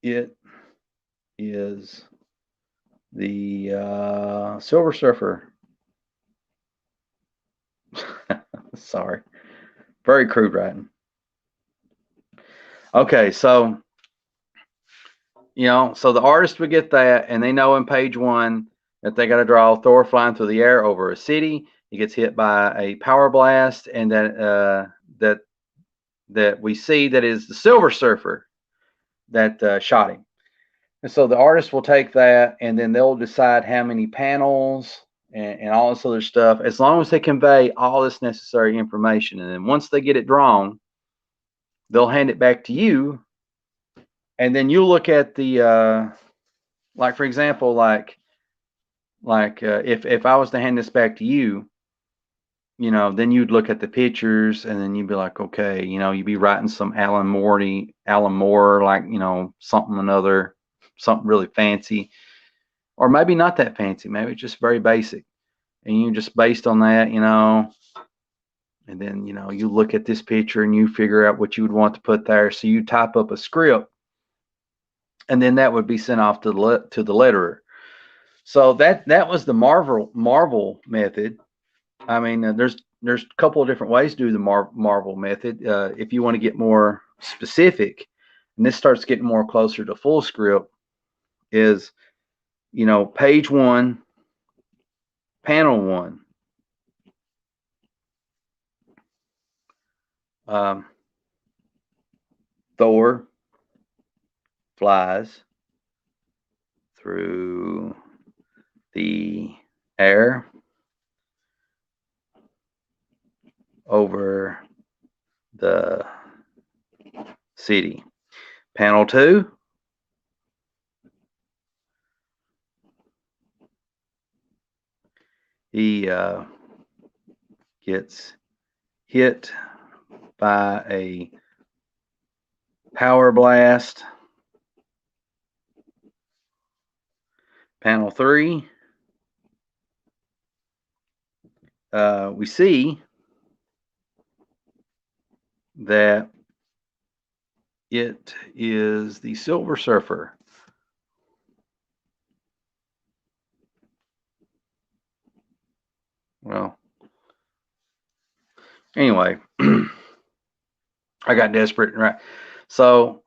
it is the Silver Surfer. Sorry, very crude writing. Okay, so so the artist would get that, and they know in page one that they got to draw Thor flying through the air over a city. He gets hit by a power blast, and that we see that is the Silver Surfer that shot him. And so the artist will take that, and then they'll decide how many panels and all this other stuff, as long as they convey all this necessary information. And then once they get it drawn, they'll hand it back to you, and then you look at the like, for example, if I was to hand this back to you, then you'd look at the pictures, and then you'd be like, okay, you'd be writing some Alan Moore, like, something really fancy, or maybe not that fancy, maybe it's just very basic, and you just based on that, and then you look at this picture and you figure out what you would want to put there, so you type up a script, and then that would be sent off to the letterer. So that was the Marvel method. I mean, there's a couple of different ways to do the Marvel method. If you want to get more specific, and this starts getting more closer to full script, is page 1, panel 1. Thor flies through the air over the city. Panel 2. He gets hit by a power blast. Panel 3. We see that it is the Silver Surfer. Well, anyway, I got desperate, right? So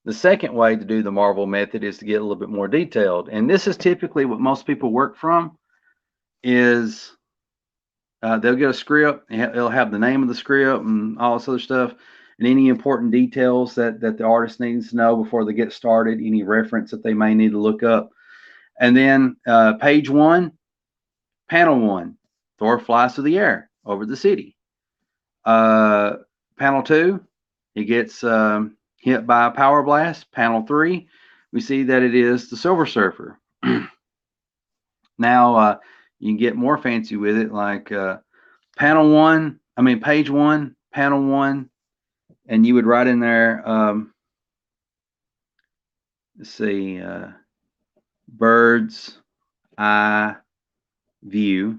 the second way to do the Marvel method is to get a little bit more detailed, and this is typically what most people work from. Is they'll get a script, it'll have the name of the script and all this other stuff, and any important details that the artist needs to know before they get started, any reference that they may need to look up. And then page 1, panel 1, Thor flies through the air over the city. Panel 2, he gets hit by a power blast. Panel 3, we see that it is the Silver Surfer. Now you can get more fancy with it, like page 1, panel 1, and you would write in there, let's see, bird's eye view,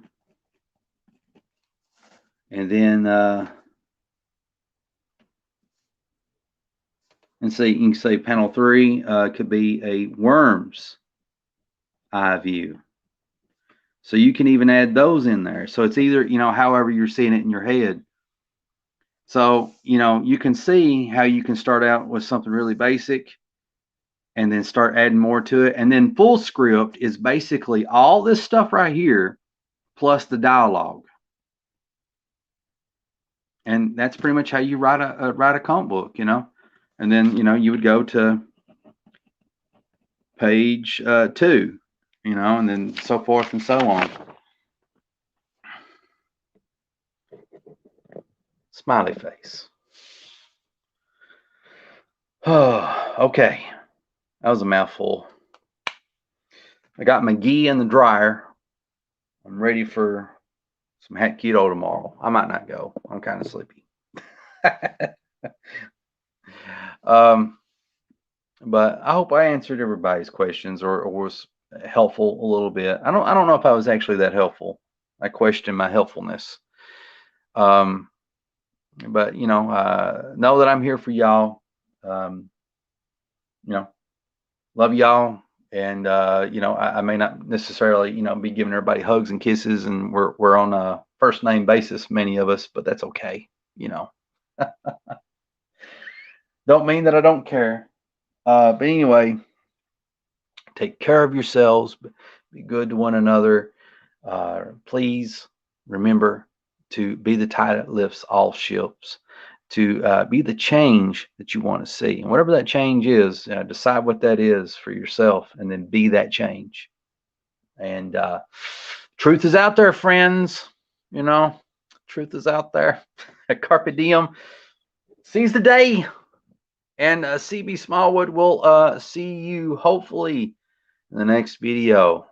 and then and say, you can say panel 3 could be a worm's eye view. So you can even add those in there. So it's either, however you're seeing it in your head. So, you can see how you can start out with something really basic and then start adding more to it. And then full script is basically all this stuff right here plus the dialogue. And that's pretty much how you write a comic book, And then, you would go to page 2, and then so forth and so on. Smiley face. Oh, okay. That was a mouthful. I got my ghee in the dryer. I'm ready for some hat keto tomorrow. I might not go. I'm kind of sleepy. But I hope I answered everybody's questions or was helpful a little bit. I don't know if I was actually that helpful. I question my helpfulness. But know that I'm here for y'all. Love y'all, and I may not necessarily be giving everybody hugs and kisses, and we're on a first name basis, many of us, but that's okay. Don't mean that I don't care. But anyway, take care of yourselves. Be good to one another. Please remember to be the tide that lifts all ships, to be the change that you want to see. And whatever that change is, decide what that is for yourself and then be that change. And Truth is out there, friends. You know, truth is out there. Carpe diem. Seize the day. And CB Smallwood will see you hopefully in the next video.